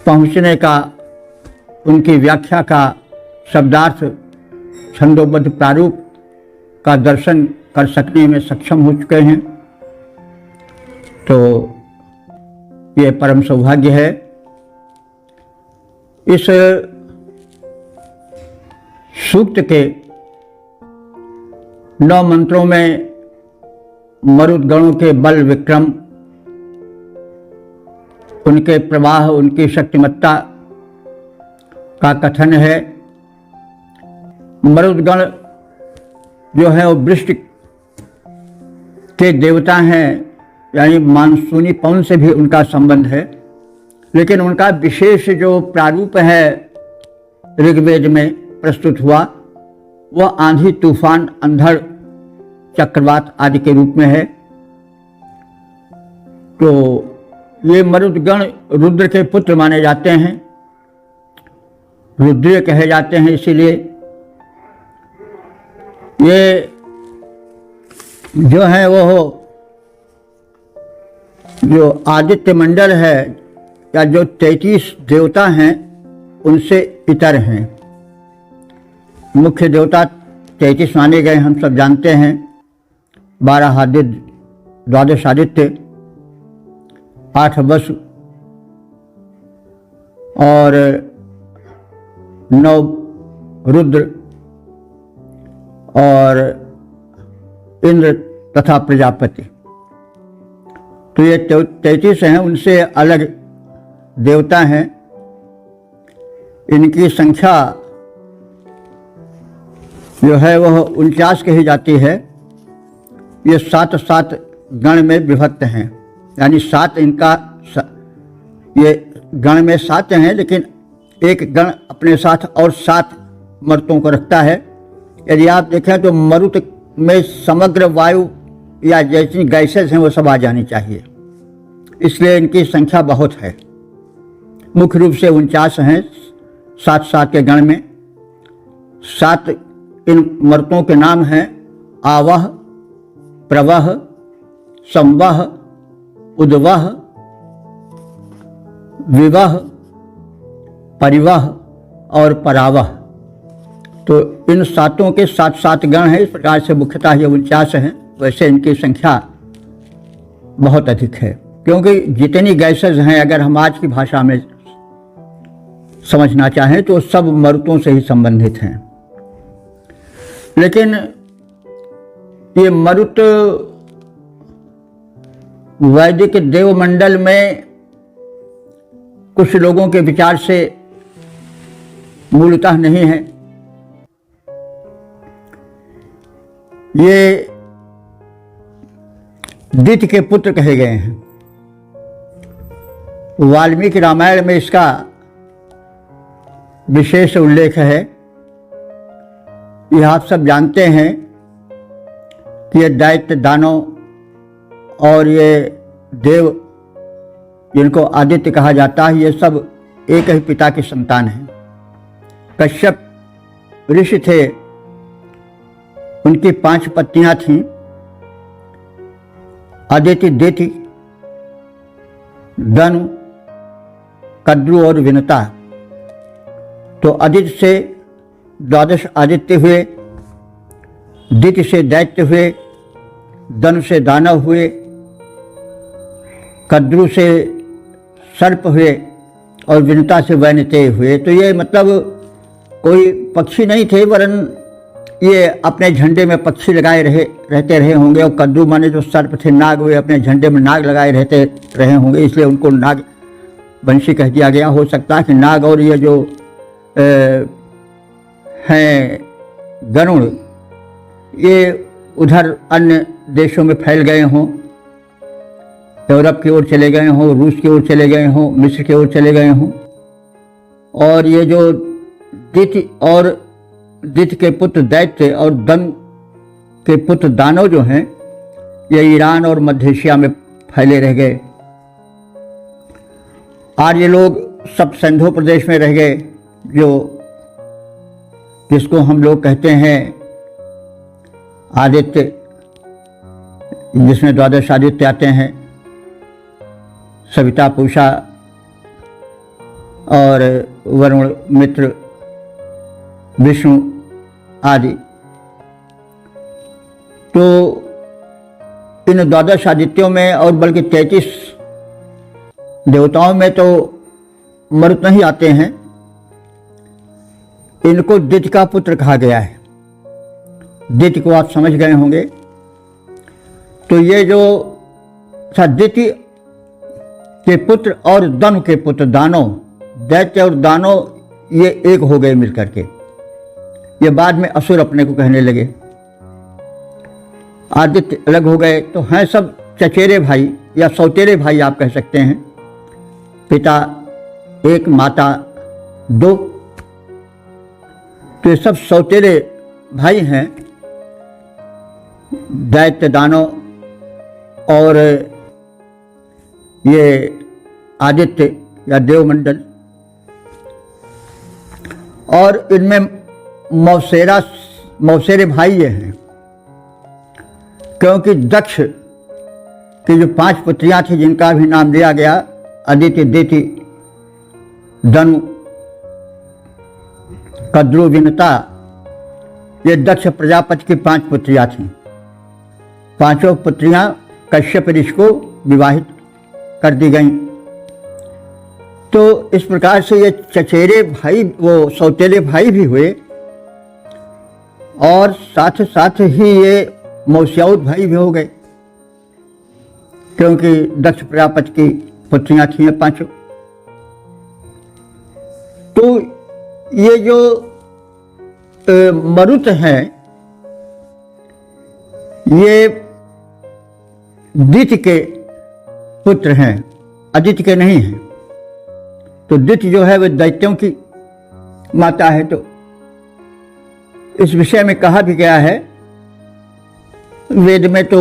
पहुँचने का, उनकी व्याख्या का, शब्दार्थ छंदोबद्ध प्रारूप का दर्शन कर सकने में सक्षम हो चुके हैं। तो ये परम सौभाग्य है। इस सूक्त के 9 मंत्रों में मरुदगणों के बल विक्रम, उनके प्रवाह, उनकी शक्तिमत्ता का कथन है। मरुदगण जो है वो वृष्टि के देवता हैं, यानी मानसूनी पवन से भी उनका संबंध है। लेकिन उनका विशेष जो प्रारूप है ऋग्वेद में प्रस्तुत हुआ, वह आंधी, तूफान, अंधड़, चक्रवात आदि के रूप में है। तो ये मरुदगण रुद्र के पुत्र माने जाते हैं, रुद्रीय कहे जाते हैं। इसीलिए ये जो है वो जो आदित्य मंडल है या जो 33 देवता हैं उनसे इतर हैं। मुख्य देवता 33 माने गए, हम सब जानते हैं। 12 आदित्य, 12 आदित्य, 8 वसु और 9 रुद्र और इंद्र तथा प्रजापति। तो ये 33 हैं, उनसे अलग देवता हैं। इनकी संख्या जो है वह 49 कही जाती है। ये 7 गण में विभक्त हैं, यानी 7 इनका, ये गण में 7 हैं, लेकिन एक गण अपने साथ और 7 मरुतों को रखता है। यदि आप देखें तो मरुत में समग्र वायु या जैसी गैसेस हैं वो सब आ जानी चाहिए, इसलिए इनकी संख्या बहुत है। मुख्य रूप से 49 हैं 7 के गण में। 7 इन मरुतों के नाम हैं आवह, प्रवह, संवह, उद्वह, विवह, परिवह और परावह। तो इन 7 के 7 गण हैं। इस प्रकार से मुख्यतः ये 49 हैं, वैसे इनकी संख्या बहुत अधिक है। क्योंकि जितनी गैसेज हैं, अगर हम आज की भाषा में समझना चाहें तो सब मरुतों से ही संबंधित हैं। लेकिन ये मरुत वैदिक देवमंडल में कुछ लोगों के विचार से मूलतः नहीं है। ये दिति के पुत्र कहे गए हैं। वाल्मीकि रामायण में इसका विशेष उल्लेख है। यह आप सब जानते हैं कि ये दैत्य, दानव और ये देव, जिनको आदित्य कहा जाता है, ये सब एक ही पिता के संतान हैं। कश्यप ऋषि थे, उनकी 5 पत्नियां थीं, अदिति, दिति, दनु, कद्रु और विनता। तो अदिति से 12 आदित्य हुए, दिति से दैत्य हुए, दनु से दानव हुए, कद्रु से सर्प हुए और विनता से वैनतेय हुए। तो ये मतलब कोई पक्षी नहीं थे, वरन ये अपने झंडे में पक्षी लगाए रहते रहे होंगे। और कद्रु माने जो सर्प थे, नाग, हुए अपने झंडे में नाग लगाए रहते रहे होंगे, इसलिए उनको नाग वंशी कह दिया गया। हो सकता है कि नाग और ये जो हैं गरुड़, ये उधर अन्य देशों में फैल गए हों, यूरोप की ओर चले गए हों, रूस की ओर चले गए हों, मिस्र की ओर चले गए हों। और ये जो दिति के पुत्र दैत्य और दनु के पुत्र दानव जो हैं, ये ईरान और मध्य एशिया में फैले रह गए। आर्य लोग सब सिंधु प्रदेश में रह गए, जिसको हम लोग कहते हैं आदित्य, जिसमें 12 आदित्य आते हैं, सविता, पूषा और वरुण, मित्र, विष्णु आदि। तो इन 12 आदित्यों में और बल्कि 33 देवताओं में तो मरुत नहीं आते हैं। इनको दिति का पुत्र कहा गया है। दिति को आप समझ गए होंगे। तो ये जो दिति के पुत्र और दनु के पुत्र दानव, दैत्य और दानव, ये एक हो गए मिलकर के। ये बाद में असुर अपने को कहने लगे। आदित्य अलग हो गए, तो हैं सब चचेरे भाई या सौतेरे भाई आप कह सकते हैं। पिता एक, माता 2। तो ये सब सौतेरे भाई हैं, दैत्य, दानव और ये आदित्य या देवमंडल। और इनमें मौसेरे भाई ये हैं, क्योंकि दक्ष की जो 5 पुत्रियां थी, जिनका भी नाम लिया गया, अदिति, दिति, दनु, कद्रु, विनता, ये दक्ष प्रजापति की 5 पुत्रियां थीं। 5 पुत्रियां कश्यप ऋषि को विवाहित कर दी गईं। तो इस प्रकार से ये चचेरे भाई, वो सौतेले भाई भी हुए, और साथ साथ ही ये मौसियाउत भाई भी हो गए, क्योंकि दक्ष प्रजापति की पुत्रियां थी 5। तो ये जो मरुत हैं, ये दिति के पुत्र हैं, अदिति के नहीं हैं। तो दिति जो है वह दैत्यों की माता है। तो इस विषय में कहा भी गया है, वेद में तो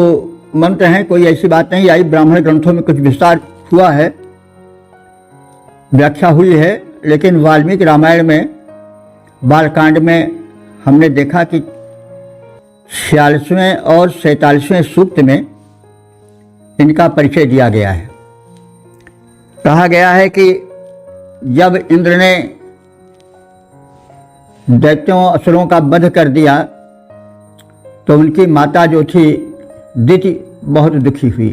मंत्र हैं, कोई ऐसी बात नहीं आई। ब्राह्मण ग्रंथों में कुछ विस्तार हुआ है, व्याख्या हुई है। लेकिन वाल्मीकि रामायण में बालकांड में हमने देखा कि 46वें और 47वें सूक्त में इनका परिचय दिया गया है। कहा गया है कि जब इंद्र ने दैत्यों, असुरों का वध कर दिया, तो उनकी माता जो थी दिति बहुत दुखी हुई।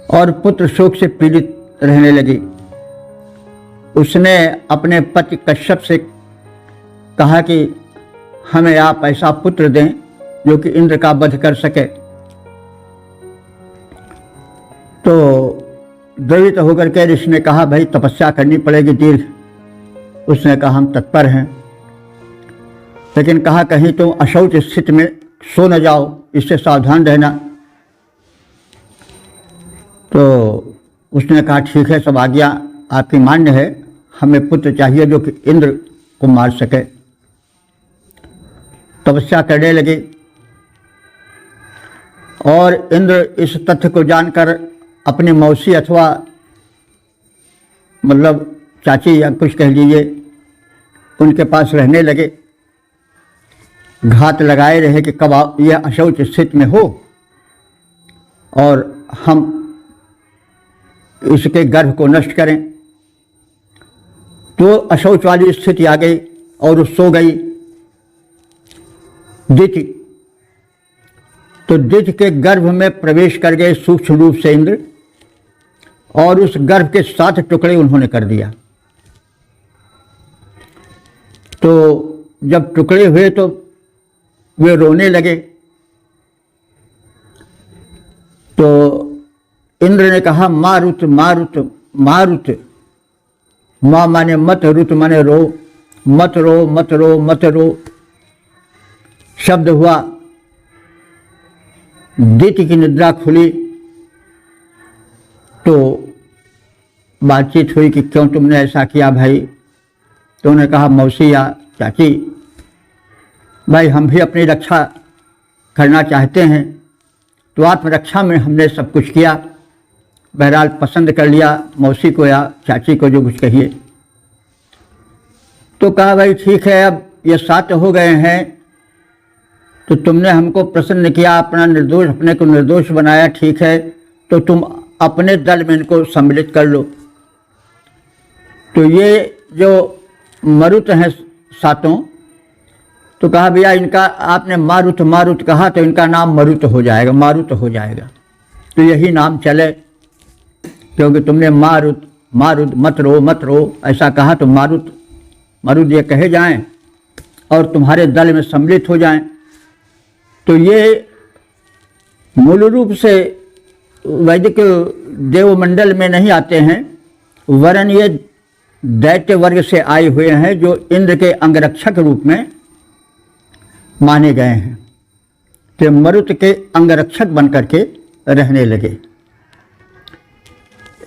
और पुत्र शोक से पीड़ित रहने लगी। उसने अपने पति कश्यप से कहा कि हमें आप ऐसा पुत्र दें जो कि इंद्र का वध कर सके। तो द्रवित होकर के ऋषि ने कहा भाई तपस्या करनी पड़ेगी दीर्घ। उसने कहा हम तत्पर हैं, लेकिन कहा कहीं तुम अशौच स्थिति में सो न जाओ, इससे सावधान रहना। तो उसने कहा ठीक है, सब आज्ञा आपकी मान्य है, हमें पुत्र चाहिए जो कि इंद्र को मार सके। तपस्या करने लगे और इंद्र इस तथ्य को जानकर अपनी मौसी अथवा मतलब चाची या कुछ कह लीजिए उनके पास रहने लगे। घात लगाए रहे कि कब यह अशौच स्थिति में हो और हम इसके गर्भ को नष्ट करें। तो अशौच वाली स्थिति आ गई और वो सो गई दिति। तो दिति के गर्भ में प्रवेश कर गए सूक्ष्म रूप से इंद्र, और उस गर्भ के 7 टुकड़े उन्होंने कर दिया। तो जब टुकड़े हुए तो वे रोने लगे। तो इंद्र ने कहा मारुत मारुत मारुत, माँ माने मत, रुत माने रो, मत रो मत रो मत रो शब्द हुआ। दिति की निद्रा खुली तो बातचीत हुई कि क्यों तुमने ऐसा किया भाई। तो उन्होंने कहा मौसी या चाची भाई हम भी अपनी रक्षा करना चाहते हैं, तो आत्मरक्षा में हमने सब कुछ किया। बहरहाल पसंद कर लिया मौसी को या चाची को, जो कुछ कहिए। तो कहा भाई ठीक है, अब ये 7 हो गए हैं तो तुमने हमको प्रसन्न किया, अपने को निर्दोष बनाया, ठीक है, तो तुम अपने दल में इनको सम्मिलित कर लो। तो ये जो मरुत हैं 7, तो कहा भैया इनका आपने मारुत मारुत कहा तो इनका नाम मरुत हो जाएगा, मारुत हो जाएगा। तो यही नाम चले, क्योंकि तुमने मारुत मारुत मत रो ऐसा कहा, तो मारुत मरुत ये कहे जाएं और तुम्हारे दल में सम्मिलित हो जाएं। तो ये मूल रूप से वैदिक देवमंडल में नहीं आते हैं, वरन ये दैत्य वर्ग से आए हुए हैं जो इंद्र के अंगरक्षक रूप में माने गए हैं। तो मरुत के अंगरक्षक बनकर के रहने लगे।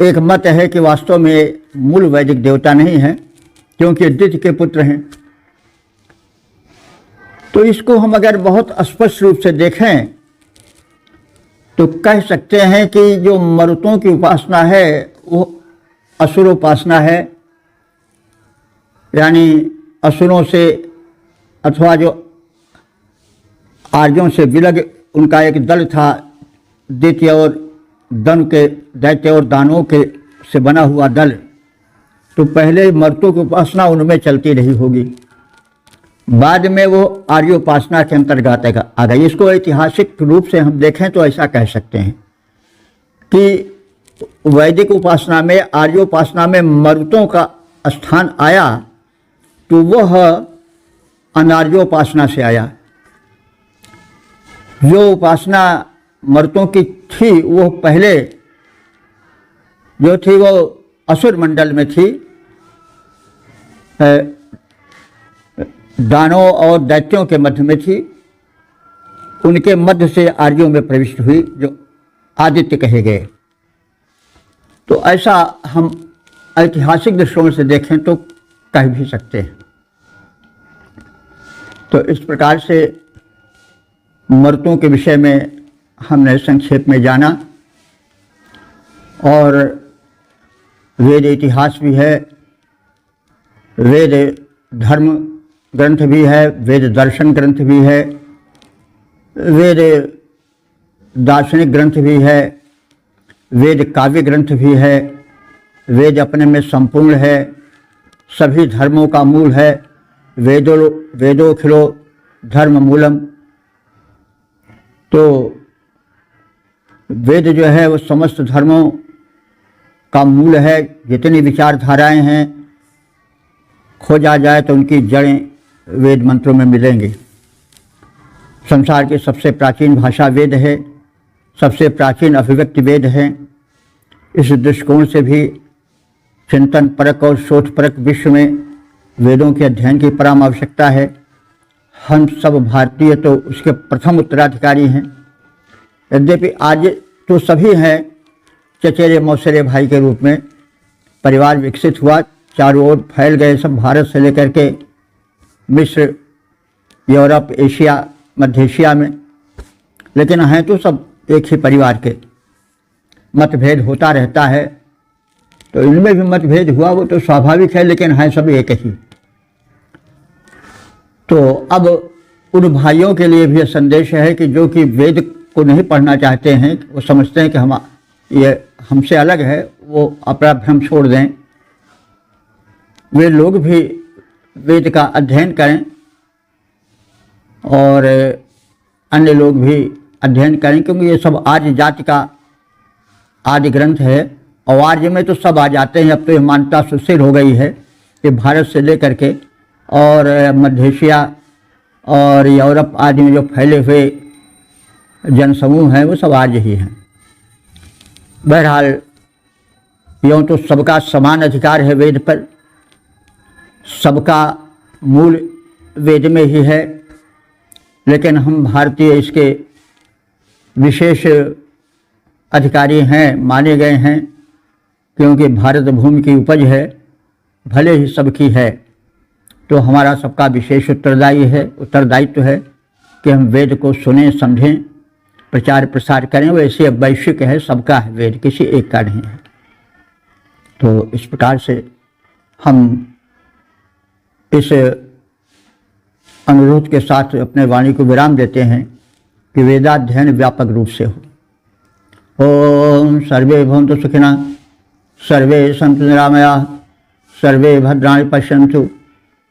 एक मत है कि वास्तव में मूल वैदिक देवता नहीं है, क्योंकि दिति के पुत्र हैं। तो इसको हम अगर बहुत स्पष्ट रूप से देखें तो कह सकते हैं कि जो मरुतों की उपासना है वो असुरोपासना है, यानी असुरों से अथवा जो आर्यों से विलग उनका एक दल था, दैत्य और दैत्य और दानवों के से बना हुआ दल। तो पहले मर्तों की उपासना उनमें चलती रही होगी, बाद में वो आर्योपासना के अंतर्गत आ गई। इसको ऐतिहासिक रूप से हम देखें तो ऐसा कह सकते हैं कि वैदिक उपासना में आर्योपासना में मरुतों का स्थान आया तो वह अनार्योपासना से आया। जो उपासना मर्तों की थी वो पहले जो थी वो असुर मंडल में थी, दानों और दैत्यों के मध्य में थी। उनके मध्य से आर्यों में प्रविष्ट हुई जो आदित्य कहे गए। तो ऐसा हम ऐतिहासिक दृष्टिकोण से देखें तो कह भी सकते हैं। तो इस प्रकार से मर्तों के विषय में हमने संक्षेप में जाना, और वेद इतिहास भी है, वेद धर्म ग्रंथ भी है, वेद दर्शन ग्रंथ भी है, वेद दार्शनिक ग्रंथ भी है, वेद काव्य ग्रंथ भी है। वेद अपने में संपूर्ण है, सभी धर्मों का मूल है। वेदोखिलो धर्म मूलम। तो वेद जो है वो समस्त धर्मों का मूल है। जितनी विचारधाराएं हैं खोजा जाए तो उनकी जड़ें वेद मंत्रों में मिलेंगी। संसार की सबसे प्राचीन भाषा वेद है, सबसे प्राचीन अभिव्यक्ति वेद है। इस दृष्टिकोण से भी चिंतन परक और शोध परक विश्व में वेदों के अध्ययन की परम आवश्यकता है। हम सब भारतीय तो उसके प्रथम उत्तराधिकारी हैं। यद्यपि आज तो सभी हैं चचेरे मौसेरे भाई के रूप में। परिवार विकसित हुआ, चारों ओर फैल गए सब, भारत से लेकर के मिस्र, यूरोप, एशिया, मध्य एशिया में, लेकिन हैं तो सब एक ही परिवार के। मतभेद होता रहता है, तो इनमें भी मतभेद हुआ, वो तो स्वाभाविक है, लेकिन हैं सब एक ही। तो अब उन भाइयों के लिए भी संदेश है कि जो कि वेद को नहीं पढ़ना चाहते हैं, वो समझते हैं कि ये हमसे अलग है, वो अपना भ्रम छोड़ दें। वे लोग भी वेद का अध्ययन करें और अन्य लोग भी अध्ययन करें, क्योंकि ये सब आर्य जाति का आदि ग्रंथ है। और आर्य में तो सब आ जाते हैं। अब तो यह मान्यता सुस्थिर हो गई है कि भारत से लेकर के और मध्य एशिया और यूरोप आदि में जो फैले हुए जनसमूह हैं वो सब आर्य ही हैं। बहरहाल यूँ तो सबका समान अधिकार है वेद पर, सबका मूल वेद में ही है, लेकिन हम भारतीय इसके विशेष अधिकारी हैं, माने गए हैं, क्योंकि भारत भूमि की उपज है, भले ही सबकी है। तो हमारा सबका विशेष उत्तरदायित्व है कि हम वेद को सुनें, समझें, प्रचार प्रसार करें। वैसे वैश्विक है, सबका है वेद, किसी एक का नहीं है। तो इस प्रकार से हम इस अनुरोध के साथ अपने वाणी को विराम देते हैं कि वेदाध्ययन व्यापक रूप से हो। ओम सर्वे भवन्तु सुखिनः, सर्वे सन्तु निरामयाः, सर्वे भद्राणि पश्यन्तु,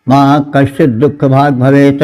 मा कश्चित् दुःखभाग् भवेत्।